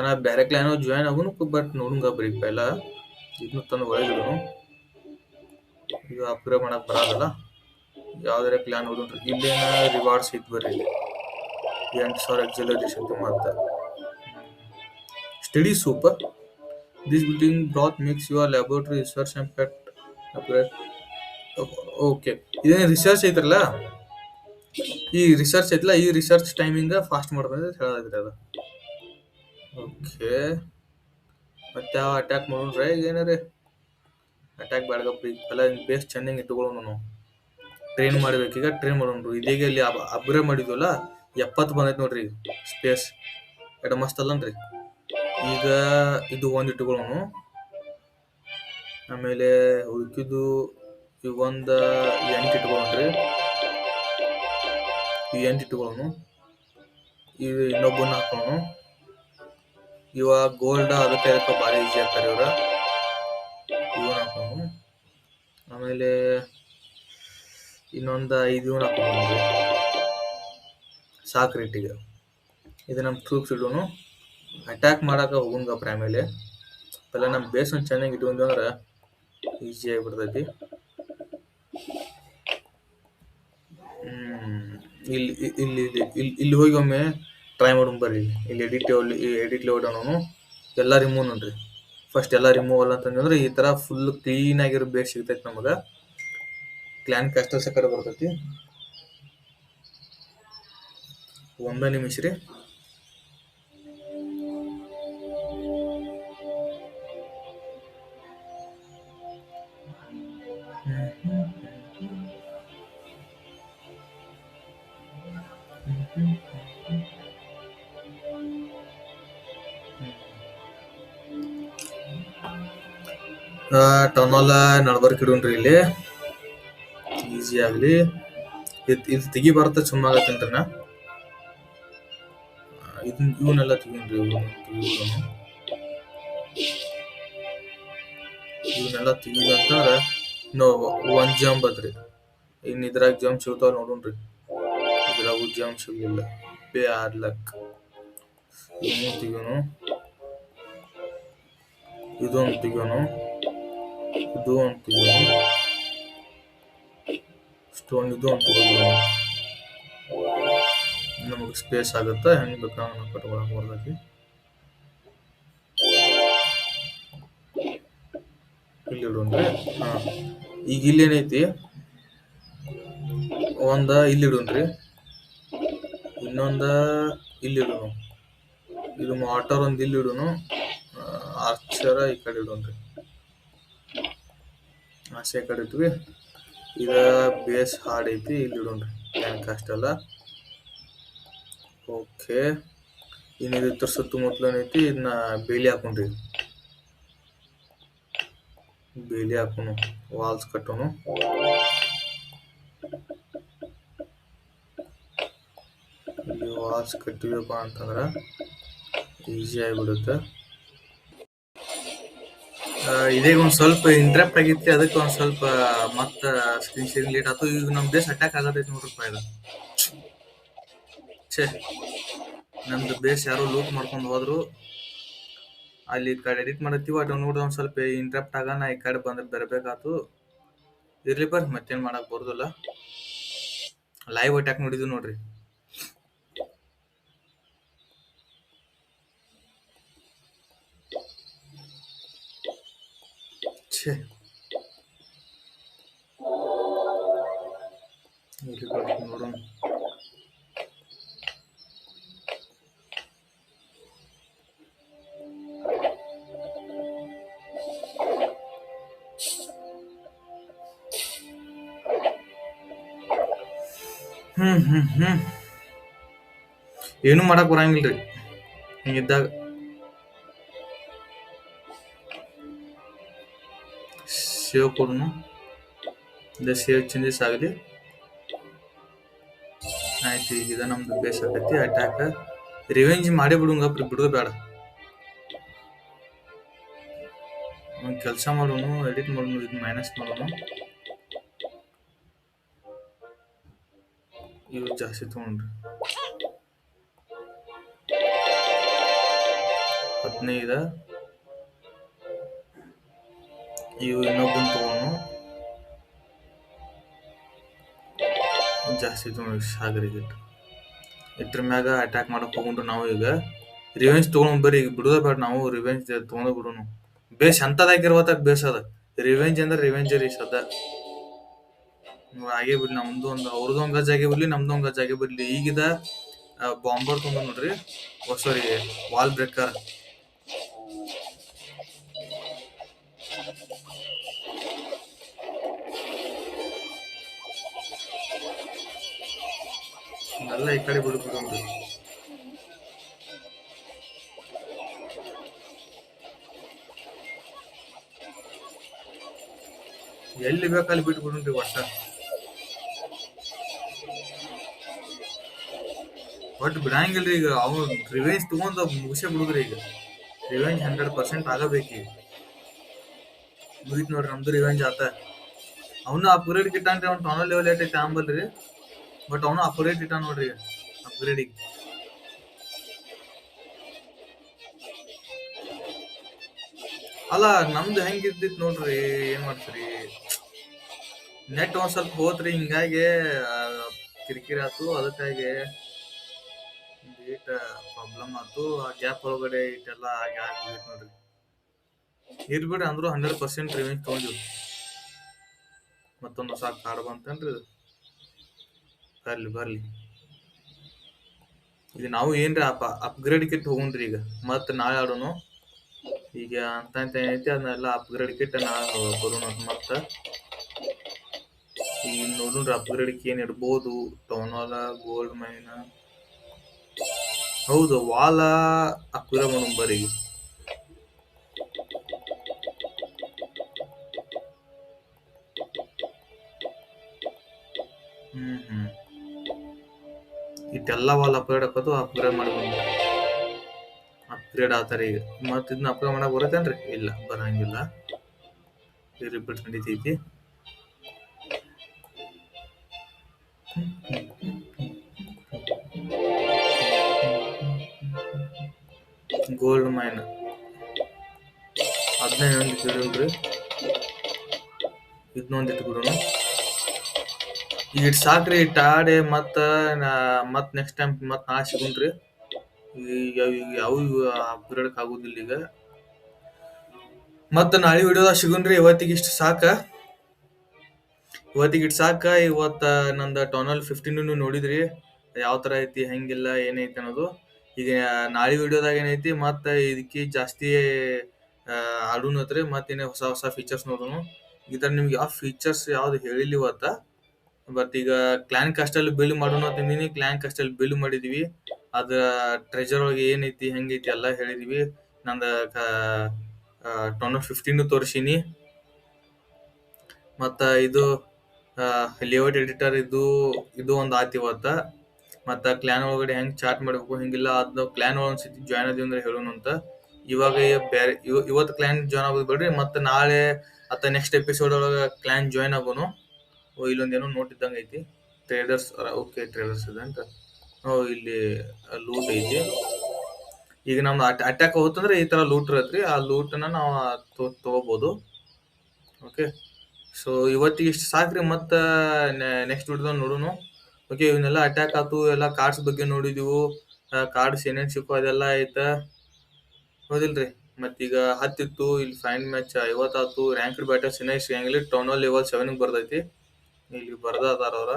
ನಾ ಬೇರೆ ಕ್ಲಾನ್ ಜಾಯ್ನ್ ಆಗೋನು, ಬಟ್ ನೋಡುಂಗ ಬರೀ ಪೈಲ ಇದನ್ನು ತಂದು ಒಳಗಿಡೋನು. ಈಗ ಅಪ್ಗ್ರೇಡ್ ಮಾಡಕ್ ಬರಲ್ಲ. ಯಾವ್ದಾರ ಕ್ಲಾನ್ ನೋಡ್ರಿ. ಇಲ್ಲೇನ ರಿವಾರ್ಡ್ಸ್ ಐತ್ ಬರ್ರಿ. 8,000 ಎಕ್ಸಲರೇಷನ್ ಮಾತ್ರ. Study super. This building ಬ್ರಾತ್ makes your laboratory research and pet upgrade. Okay, ಇದೇನು ರಿಸರ್ಚ್ ಐತ್ರಲ್ಲ, ಈ ರಿಸರ್ಚ್ ಐತಲ್ಲ, ಈ ರಿಸರ್ಚ್ ಟೈಮಿಂಗ್ ಫಾಸ್ಟ್ ಮಾಡ್ತದೆ ಅಂತ ಹೇಳದ್ರಿ ಅದು. ಓಕೆ, ಮತ್ತೆ ಯಾವ ಅಟ್ಯಾಕ್ ಮಾಡೋಣ್ರಿ? ಏನಾರೇ ಅಟ್ಯಾಕ್ ಬೇಡಗಪ್ಪ. ಎಲ್ಲ ಬೇಸ್ ಚೆನ್ನಾಗಿ ಇಟ್ಕೊಳ್ಳೋಣ. ನಾವು ಟ್ರೈನ್ ಮಾಡ್ಬೇಕೀಗ. ಟ್ರೈನ್ ಮಾಡೋಣ. ಇದೀಗ ಇಲ್ಲಿ ಅಪ್ಗ್ರೇಡ್ ಮಾಡಿದ್ವಲ್ಲ, 70 ಬಂದೈತೆ ನೋಡ್ರಿ ಸ್ಪೇಸ್. ಎಡ ಮಸ್ತ್ ಅಲ್ಲನ್ರಿ. ಈಗ ಇದು ಒಂದು ಇಟ್ಕೊಳ್ಳೋಣ. ಆಮೇಲೆ ಉಳ್ಕಿದ್ದು ಒಂದು 8 ಇಟ್ಕೊಳ್ಳೋಣ್ರಿ. ಈ 8 ಇಟ್ಕೊಳ್ಳೋಣ. ಇದು ಇನ್ನೊಬ್ಬನ ಹಾಕೋಣ. ಇವಾಗ ಗೋಲ್ಡ್ ಅದಕ್ಕೆ ಭಾರಿ ಈಸಿ ಆಗ್ತಾರೆ ಇವ್ರ. ಇವನ್ ಹಾಕೋಣ. ಆಮೇಲೆ ಇನ್ನೊಂದು 5 ಇವನ್ ಹಾಕೋಣ. ಸಾಕು ರೇಟಿಗೆ. ಇದು ನಮ್ಮ ಟ್ರೂಪ್ಸ್ ಇಡೋನು. ಅಟ್ಯಾಕ್ ಮಾಡಕ್ಕೆ ಹೋಗುಂಗಪ್ಪ. ಆಮೇಲೆ ಎಲ್ಲ ನಮ್ಮ ಬೇಸ್ ಒಂದು ಚೆನ್ನಾಗಿ ಇಟ್ಕೊಂಡ್ವಿ ಅಂದ್ರೆ ಈಸಿ ಆಗಿಬಿಡ್ತೈತಿ. ಇಲ್ಲಿ ಇಲ್ಲಿ ಇಲ್ಲಿ ಇಲ್ಲಿ ಹೋಗಿ ಒಮ್ಮೆ ಟ್ರೈ ಮಾಡೋಣ ಬರ್ರಿ. ಇಲ್ಲಿ ಎಡಿಟ್ ಲೆವಡೋನು ಎಲ್ಲ ರಿಮೂವ್ ನೋಡ್ರಿ. ಫಸ್ಟ್ ಎಲ್ಲ ರಿಮೂವ್ ಅಲ್ಲ ಅಂತಂದ್ರೆ ಈ ತರ ಫುಲ್ ಕ್ಲೀನ್ ಆಗಿರೋ ಬೇಸ್ ಸಿಗ್ತೈತಿ ನಮಗೆ. ಕ್ಲಾನ್ ಕ್ಯಾಸ್ಟಲ್ ಸಕಡೆ ಬರ್ತೈತಿ. 1 ನಿಮಿಷ ರೀ. ಟೌನ್ ಹಾಲ್ ನಡ್ಬರ್ಕ್ ಇಡೋಣ್ರಿ. ಇಲ್ಲಿ ಈಸಿ ಆಗಲಿ. ಇದು ತೆಗಿ ಬರುತ್ತೆ ಸುಮ್ಮ ಆಗತ್ತೇನ್ರಿ. ನಾ ಇವನ್ನೆಲ್ಲ ತೆಗೀನ್ರಿ. ಇವನ್ನೆಲ್ಲ ತೆಗಿದಂತಂದ್ರೆ ನೋ 1 ಜಂಪ್ ಬದ್ರಿ. ಇನ್ನು ಇದ್ರಾಗ ಜಂಪ್ ಸಿಗ್ತಾವ ನೋಡೋಣ್ರಿ. ಇದ್ರಾಗ ಜಂಪ್ ಸಿಗ್ಲಿಲ್ಲ. Bad luck. ಇವನು ತೆಗೋನು. ಇದೊಂದು ತೆಗೋನು. ಇದು ಒಂದು ತೆಗೋನು. ಸ್ಟೋನ್ ಇದು ಒಂದು ತಗೋನು. ನಮಗೆ ಸ್ಪೇಸ್ ಆಗುತ್ತೆ. ಹೆಂಗೆ ಬೇಕಾದ್ರೆ ಕಟ್ಕೊಳಕ್ ಬರ್ತೈತಿ. ಇಲ್ಲಿ ಇಡೋಣ್ರಿ. ಹಾ, ಈಗ ಇಲ್ಲಿ ಏನೈತಿ, ಒಂದ ಇಲ್ಲಿ ಇಡೋಣ್ರಿ, ಇನ್ನೊಂದ ಇಲ್ಲಿ ಇಡೋಣ, ಇದು ವಾಟರ್ ಒಂದ್ ಇಲ್ಲಿ ಇಡೋನು, ಅಕ್ಷರ ಈ ಕಡೆ ಇಡೋಣ್ರಿ, ಆಸೆ ಈ ಕಡೆ ಇಟ್ವಿ. ಇದ ಬೇಸ್ ಹಾಡ್ ಐತಿ, ಇಲ್ಲಿ ಇಡೋಣ್ರಿ, ಟ್ಯಾಂಕ್ ಅಷ್ಟೆಲ್ಲ. ಓಕೆ, ಇನ್ನು ಇದ್ರ ಸುತ್ತಮುತ್ತಲು ಏನೈತಿ, ಇದನ್ನ ಬೇಲಿ ಹಾಕೊಂಡ್ರಿ, ಬೇಲಿ ಹಾಕೋನು, ವಾಲ್ಸ್ ಕಟ್ಟೋನು. ಇಲ್ಲಿ ವಾಲ್ಸ್ ಕಟ್ಟಿವಪ್ಪ ಅಂತಂದ್ರ ಈಸಿ ಆಗಿಬಿಡುತ್ತೆ. ಇದೀಗ ಒಂದ್ ಸ್ವಲ್ಪ ಇಂಟ್ರಪ್ಟ್ ಆಗಿತ್ತು, ಅದಕ್ಕೆ ಒಂದ್ ಸ್ವಲ್ಪ ಮತ್ತ ಸ್ಕ್ರೀನ್ ಶೇರಿಂಗ್ ಲೇಟ್ ಆಯ್ತು. ಈಗ ನಮ್ ಬೇಸ್ ಅಟ್ಯಾಕ್ ಆಗತೈತಿ ನೋಡ್ರಪ್ಪ ಇದು. ಛೇ, ನಮ್ದು ಬೇಸ್ ಯಾರೋ ಲೂಟ್ ಮಾಡ್ಕೊಂಡು ಹೋದ್ರು. ಅಲ್ಲಿ ಈ ಕಡೆ ಎಡಿಟ್ ಮಾಡತ್ತೀವಿ, ಅಟ್ ನೋಡ್ದ ಒಂದ್ ಸ್ವಲ್ಪ ಇಂಟ್ರಪ್ಟ್ ಆಗಾನ ಈ ಕಡೆ ಬಂದ್ರೆ ಬರ್ಬೇಕಾತು. ಇರ್ಲಿ ಬರ್ರಿ, ಮತ್ತೇನ್ ಮಾಡಕ್ ಬರುದಿಲ್ಲ. ಲೈವ್ ಅಟ್ಯಾಕ್ ನೋಡಿದ್ವಿ ನೋಡ್ರಿ. ಛೇ, ಇರ್ಲಿ ಬರ್ರಿ ನೋಡೋಣ. ಏನು ಮಾಡಕ್ ಬರಂಗಿಲ್ರಿ ಹಿಂಗಿದ್ದಾಗ. ಸೇವ್ ಕೊಡೋನು, ಇಲ್ಲ ಸೇವ್ ಚೇಂಜಸ್ ಆಗಲಿ. ಆಯ್ತು, ಈಗ ಇದ ನಮ್ದು ಬೇಸ್ ಆಗೈತಿ. ಅಟ್ಯಾಕ್ ರಿವೆಂಜ್ ಮಾಡಿ ಬಿಡುಂಗಪ್ರಿ, ಬಿಡೋದು ಬೇಡ. ಒಂದ್ ಕೆಲಸ ಮಾಡೋನು, ಎಡಿಟ್ ಮಾಡೋನು, ಇದು ಮೈನಸ್ ಮಾಡೋನು, ಇವ್ ಜಾಸ್ತಿ ತಗೊಂಡ್ರಿ, 15. ಇವು ಇನ್ನೊಬ್ಬನ್ ತಗೋನು, ಜಾಸ್ತಿ ತಗೊಂಡ್ರಿ, ಸಾಗರಿಗೆ ಇಟ್ರ ಮ್ಯಾಗ ಅಟ್ಯಾಕ್ ಮಾಡಕ್ ಹೋಗ್ರು. ನಾವು ಈಗ ರಿವೆಂಜ್ ತಗೊಂಡ್ ಬರ್ರಿ, ಈಗ ಬಿಡೋದ ಬೇಡ, ನಾವು ರಿವೆಂಜ್ ತಗೊಂಡ ಬಿಡೋನು. ಬೇಸ್ ಎಂತದಾಗಿರ್ವತ್ತಾಗ ಬೇಸ್ ಅದ. ರಿವೆಂಜ್ ಅಂದ್ರೆ ರಿವೆಂಜ್ ರೀ ಸದ. ಆಗೇ ಬಿಡ್ಲಿ, ನಮ್ದು ಒಂದು ಅವ್ರದ್ದು ಒಂದ್ ಗಜ್ ಆಗೇ ಬಿಡ್ಲಿ, ನಮ್ದು ಒಂದ್ ಗಜ್ ಆಗೇ ಬಿಡ್ಲಿ. ಈಗಿದ ಬಾಂಬರ್ ತೊಗೊಂಡ್ ನೋಡ್ರಿ, ಸಾರಿ ವಾಲ್ ಬ್ರೇಕರ್. ಎಲ್ಲ ಈ ಕಡೆ ಬಿಡ್ಬಿಡೋಣ್ರಿ. ಎಲ್ಲಿ ಬೇಕಲ್ಲಿ ಬಿಟ್ಬಿಡ್ರಿ ಒಟ್ಟು ಬಿಡಂಗಿಲ್ರಿ. ಈಗ ಅವ್ನು ರಿವೆಂಜ್ ತಗೊಂಡ್ ಮುಗಿಸೇ ಬಿಡುದ್ರಿ. ಈಗ ರಿವೆಂಜ್ 100% ಆಗಬೇಕೀಗ. ಮುಗಿತ್ ನೋಡ್ರಿ, ನಮ್ದು ರಿವೆಂಜ್ ಆತ. ಅವನು ಅಪ್ಗ್ರೇಡ್ ಕಿಟ್ಟಾನ್ರಿ, ಅವ್ನು ಟೌನ್ ಲೆವೆಲ್ ಏಟೈತಿ ಆಂಬಲ್ರಿ, ಬಟ್ ಅವನು ಅಪ್ಗ್ರೇಡ್ ಇಟ್ಟ ನೋಡ್ರಿ. ಅಪ್ಗ್ರೇಡಿಗೆ ಅಲ್ಲ, ನಮ್ದು ಹೆಂಗಿದ್ದಿತ್ ನೋಡ್ರಿ. ಏನ್ ಮಾಡ್ತೀರಿ, ನೆಟ್ ಒಂದ್ ಸ್ವಲ್ಪ ಹೋತ್ರಿ, ಹಿಂಗಾಗಿ ಕಿರಿಕಿರಿ ಆತು. ಅದಕ್ಕಾಗಿ ಪ್ರಾಬ್ಲಮ್ ಆತು. ಆ ಗ್ಯಾಪ್ ಒಳಗಡೆ ಇಟ್ಟೆಲ್ಲ ಆಗ್ಬಿಟ್ಟು ನೋಡ್ರಿ. ಇರ್ಬಿಡ್ರಿ, ಅಂದ್ರು 100% ರಿವೆಂಜ್ ತಗೊಂಡಿವ್. ಮತ್ತೊಂದು ಹೊಸ ಕಾರ್ಡ್ ಬಂತೇನ್ರಿ, ಬರ್ಲಿ ಬರ್ಲಿ. ಈಗ ನಾವು ಏನ್ರಿ ಅಪ್ಗ್ರೇಡ್ ಕಿಟ್ ಹೋಗುಣ್ರಿ. ಈಗ ಮತ್ ನಾಳೆ ಆಡೋನು. ಈಗ ಅಂತ ಏನೈತಿ ಅದನ್ನೆಲ್ಲ ಅಪ್ಗ್ರೇಡ್ ಕಿಟ್ ನಾಳೆ ಬರೋಣ. ಮತ್ತ ಈಗ ನೋಡ್ರಿ, ಅಪ್ಗ್ರೇಡ್ ಏನ್ ಇಡ್ಬೋದು. ಟೌನ್ ವಾಲ, ಗೋಲ್ಡ್ ಮೈನ್, ಹೌದು ವಾಲ ಅಪ್ಗ್ರೇಡ್ ಮಾಡೋಣ ಬರ್ರಿ. ಇಟ್ಟೆಲ್ಲ ವಾಲ್ ಅಪ್ಗ್ರೇಡ್ ಹಾಕೋದು, ಅಪ್ಗ್ರೇಡ್ ಮಾಡ್ಬೋದು. ಅಪ್ಗ್ರೇಡ್ ಆತಾರ ಈಗ. ಮತ್ ಇದನ್ನ ಅಪ್ಗ್ರೇಡ್ ಮಾಡಕ್ ಬರತ್ತೇನ್ರಿ? ಇಲ್ಲ, ಬರಂಗಿಲ್ಲ. ರಿಪೀಟ್ ನಡೀತೈತಿ. ಗೋಲ್ಡ್ ಮೈನ್ 15 ಇಡೋಣ್ರಿ, ಇದನ್ನೊಂದಿಟ್ಟು ಬಿಡೋಣ. ಈಗ ಸಾಕ್ರಿ, ಇಟ್ಟು ಆಡಿ ಮತ್ ನೆಕ್ಸ್ಟ್ ಟೈಮ್ ಮತ್ ನಾಳೆ ಸಿಗುಣ್ರಿ. ಈಗ ಯಾವ ಅಪ್ಗ್ರೇಡ್ ಆಗುದಿಲ್ಲ ಈಗ. ಮತ್ತ ನಾಳೆ ವಿಡಿಯೋದಾಗ ಸಿಗುನ್ರಿ. ಇವತ್ತಿಗಿಷ್ಟು ಸಾಕ. ಇವತ್ತ ನಂದ ಟನಲ್ 15 ನೋಡಿದ್ರಿ, ಯಾವ ತರ ಐತಿ ಹೆಂಗಿಲ್ಲ ಏನೈತಿ ಅನ್ನೋದು. ಈಗ ನಾಳೆ ವಿಡಿಯೋದಾಗ ಏನೈತಿ, ಮತ್ತ ಇದಕ್ಕೆ ಜಾಸ್ತಿ ಆಡೂನತ್ರಿ. ಮತ್ತೇನೇ ಹೊಸ ಹೊಸ ಫೀಚರ್ಸ್ ನೋಡೋನು. ಇದ್ರ ನಿಮ್ಗೆ ಯಾವ ಫೀಚರ್ಸ್ ಯಾವ್ದು ಹೇಳಿಲ್ಲ ಇವತ್ತ. ಬಟ್ ಈಗ ಕ್ಲಾನ್ ಕಾಸ್ಟಲ್ ಬಿಲ್ಡ್ ಮಾಡೋಣ ತಂದಿನಿ. ಕ್ಲಾನ್ ಕಾಸ್ಟಲ್ ಬಿಲ್ಡ್ ಮಾಡಿದೀವಿ. ಅದ ಟ್ರೆಜರ್ ಒಳಗೆ ಏನೈತಿ ಹೆಂಗೈತಿ ಎಲ್ಲಾ ಹೇಳಿದೀವಿ. ನಂದ ಟನಲ್ 15 ತೋರಿಸಿನಿ. ಮತ್ತ ಇದು ಲೇಔಟ್ ಎಡಿಟರ್ ಇದು ಒಂದ್ ಆತ್ ಇವತ್ತ. ಮತ್ತ ಕ್ಲಾನ್ ಒಳಗಡೆ ಹೆಂಗ್ ಚಾರ್ಟ್ ಮಾಡ್ಬೇಕು ಹೆಂಗಿಲ್ಲ ಅದ್ನ ಕ್ಲಾನ್ ಒಂದ್ಸತಿ ಜಾಯ್ನ್ ಆದ್ವಿ ಅಂದ್ರೆ ಹೇಳೋಣ ಅಂತ. ಇವಾಗ ಬೇರೆ ಇವತ್ತು ಕ್ಲಾನ್ ಜಾಯ್ನ್ ಆಗೋದು ಬಿಡ್ರಿ. ಮತ್ತೆ ನಾಳೆ ಅಥವಾ ನೆಕ್ಸ್ಟ್ ಎಪಿಸೋಡ್ ಒಳಗ ಕ್ಲಾನ್ ಜಾಯ್ನ್ ಆಗೋನು. ಇಲ್ಲೊಂದೇನೋ ನೋಟ್ ಇದ್ದಂಗ ಐತಿ. ಟ್ರೇಡರ್ಸ್, ಓಕೆ ಟ್ರೇಡರ್ಸ್ ಇದೆ ಅಂತ. ಇಲ್ಲಿ ಲೂಟ್ ಐತಿ. ಈಗ ನಮ್ದು ಅಟ್ಯಾಕ್ ಹೋತಂದ್ರೆ ಈ ತರ ಲೂಟ್ ಇರತ್ರಿ. ಆ ಲೂಟ್ನ ನಾವು ತಗೋಬಹುದು. ಓಕೆ, ಸೊ ಇವತ್ತಿಗೆ ಇಷ್ಟು ಸಾಕ್ರಿ. ಮತ್ತ ನೆಕ್ಸ್ಟ್ ವಿಡಿಯೋದಾಗ ನೋಡೋಣ. ಓಕೆ, ಇವನ್ನೆಲ್ಲ ಅಟ್ಯಾಕ್ ಆತು, ಎಲ್ಲ ಕಾರ್ಡ್ಸ್ ಬಗ್ಗೆ ನೋಡಿದೀವು. ಕಾರ್ಡ್ಸ್ ಏನೇನ್ ಸಿಕ್ಕು ಅದೆಲ್ಲ ಆಯ್ತಾ, ಹೌದಿಲ್ರಿ. ಮತ್ತೀಗ ಹತ್ತಿತ್ತು, ಇಲ್ಲಿ ಫೈನ್ ಮ್ಯಾಚ್ 50 ಆತು. ರ್ಯಾಂಕ್ಡ್ ಬ್ಯಾಟಲ್ಸ್ ಇನ್ನ ಸಿಗಂಗಿಲ್ಲ. ಟೌನ್ ಲೆವೆಲ್ 7 ಬರ್ತೈತಿ, ಇಲ್ಲಿ ಬರ್ದಾರ ಅವ್ರ.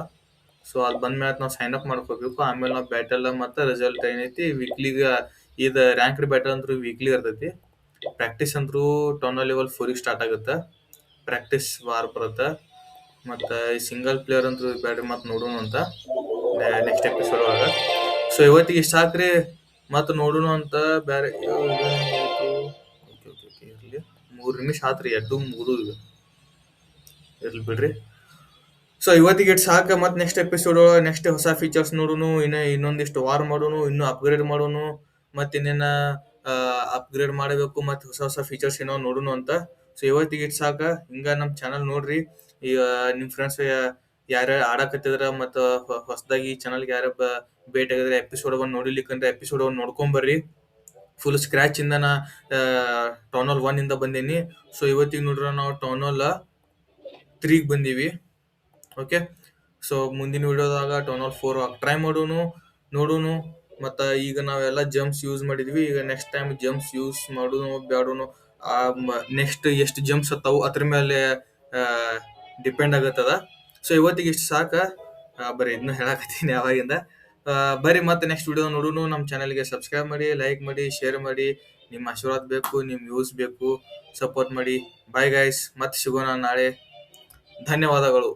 ಸೊ ಅದ್ ಬಂದ್ಮೇಲೆ ನಾವು ಸೈನ್ ಅಪ್ ಮಾಡ್ಕೋಬೇಕು. ಆಮೇಲೆ ನಾವು ಬ್ಯಾಟಲ್ ಮತ್ತೆ ರಿಸಲ್ಟ್ ಏನೈತಿ ವೀಕ್ಲಿಗ. ಇದು ರ್ಯಾಂಕ್ಡ್ ಬ್ಯಾಟಲ್ ಅಂತೂ ವೀಕ್ಲಿ ಇರ್ತೈತಿ. ಪ್ರಾಕ್ಟೀಸ್ ಅಂತೂ ಟೌನ್ ಲೆವೆಲ್ 4 ಸ್ಟಾರ್ಟ್ ಆಗುತ್ತೆ. ಪ್ರಾಕ್ಟೀಸ್ ವಾರ್ ಬರುತ್ತೆ. ಮತ್ತೆ ಸಿಂಗಲ್ ಪ್ಲೇಯರ್ ಅಂತೂ ಬ್ಯಾಟ್ರಿ ಮತ್ತೆ ನೋಡೋಣ ಅಂತ ನೆಕ್ಸ್ಟ್ ಎಪಿಸೋಡ್ ಒಳಗ. ಸೊ ಇವತ್ತಿಗೆ ಇಷ್ಟ ಸಾಕ್ರಿ. ಮತ್ತೆ ನೋಡೋಣ ಅಂತ ಬೇರೆ ಇರ್ಲಿ. 3 ನಿಮಿಷ ಆತ್ರಿ, 2-3 ಇರ್ಲಿ ಬಿಡ್ರಿ. ಸೊ ಇವತ್ತಿಗೆ ಇಟ್ಟು ಸಾಕ. ಮತ್ತೆ ನೆಕ್ಸ್ಟ್ ಎಪಿಸೋಡ್ ನೆಕ್ಸ್ಟ್ ಹೊಸ ಫೀಚರ್ಸ್ ನೋಡೋನು. ಇನ್ನೊಂದಿಷ್ಟು ವಾರ್ ಮಾಡೋನು, ಇನ್ನು ಅಪ್ಗ್ರೇಡ್ ಮಾಡೋನು. ಮತ್ತೆ ಇನ್ನೇನ ಅಪ್ಗ್ರೇಡ್ ಮಾಡಬೇಕು. ಮತ್ತೆ ಹೊಸ ಹೊಸ ಫೀಚರ್ಸ್ ಏನೋ ನೋಡೋನು ಅಂತ. ಸೊ ಇವತ್ತಿಗೆ ಇಟ್ಟು ಸಾಕ. ಹಿಂಗ ನಮ್ ಚಾನಲ್ ನೋಡ್ರಿ. ಈಗ ನಿಮ್ ಫ್ರೆಂಡ್ಸ್ ಯಾರ ಆಡಕತ್ತಿದ್ರ ಮತ್ತ ಹೊಸದಾಗಿ ಚಾನಲ್ಗೆ ಯಾರ ಭೇಟಿ ಆಗಿದ್ರೆ ಎಪಿಸೋಡ್ 1 ನೋಡಿಲಿಕ್ಕಂದ್ರೆ ಎಪಿಸೋಡ್ 1 ನೋಡ್ಕೊಂಡ್ ಬರ್ರಿ. ಫುಲ್ ಸ್ಕ್ರಾಚ್ ಇಂದ ನಾ ಟೌನಲ್ 1 ಇಂದ ಬಂದೀನಿ. ಸೊ ಇವತ್ತಿಗೆ ನೋಡ್ರ ನಾವು ಟೌನಲ್ 3 ಬಂದೀವಿ. ಓಕೆ, ಸೊ ಮುಂದಿನ ವಿಡಿಯೋದಾಗ ಟೌನಲ್ 4 ಟ್ರೈ ನೋಡೋನು. ಮತ್ತ ಈಗ ನಾವೆಲ್ಲ ಜಂಪ್ಸ್ ಯೂಸ್ ಮಾಡಿದ್ವಿ. ಈಗ ನೆಕ್ಸ್ಟ್ ಟೈಮ್ ಜಂಪ್ಸ್ ಯೂಸ್ ಮಾಡೋನು ಬ್ಯಾಡೋನು, ನೆಕ್ಸ್ಟ್ ಎಷ್ಟು ಜಂಪ್ಸ್ ಅತ್ತಾವು ಅದ್ರ ಮೇಲೆ ಡಿಪೆಂಡ್ ಆಗತ್ತದ. ಸೊ ಇವತ್ತಿಗೆ ಇಷ್ಟು ಸಾಕ. ಬರೀ ಇದನ್ನ ಹೇಳಕತ್ತೀನಿ ಯಾವಾಗಿಂದ. ಬರ್ರಿ ಮತ್ತೆ ನೆಕ್ಸ್ಟ್ ವಿಡಿಯೋ ನೋಡೋನು. ನಮ್ಮ ಚಾನಲ್ಗೆ ಸಬ್ಸ್ಕ್ರೈಬ್ ಮಾಡಿ, ಲೈಕ್ ಮಾಡಿ, ಶೇರ್ ಮಾಡಿ. ನಿಮ್ಮ ಆಶೀರ್ವಾದ ಬೇಕು, ನಿಮ್ಮ ವ್ಯೂಸ್ ಬೇಕು, ಸಪೋರ್ಟ್ ಮಾಡಿ. ಬಾಯ್ ಗೈಸ್, ಮತ್ತೆ ಸಿಗೋಣ ನಾಳೆ. ಧನ್ಯವಾದಗಳು.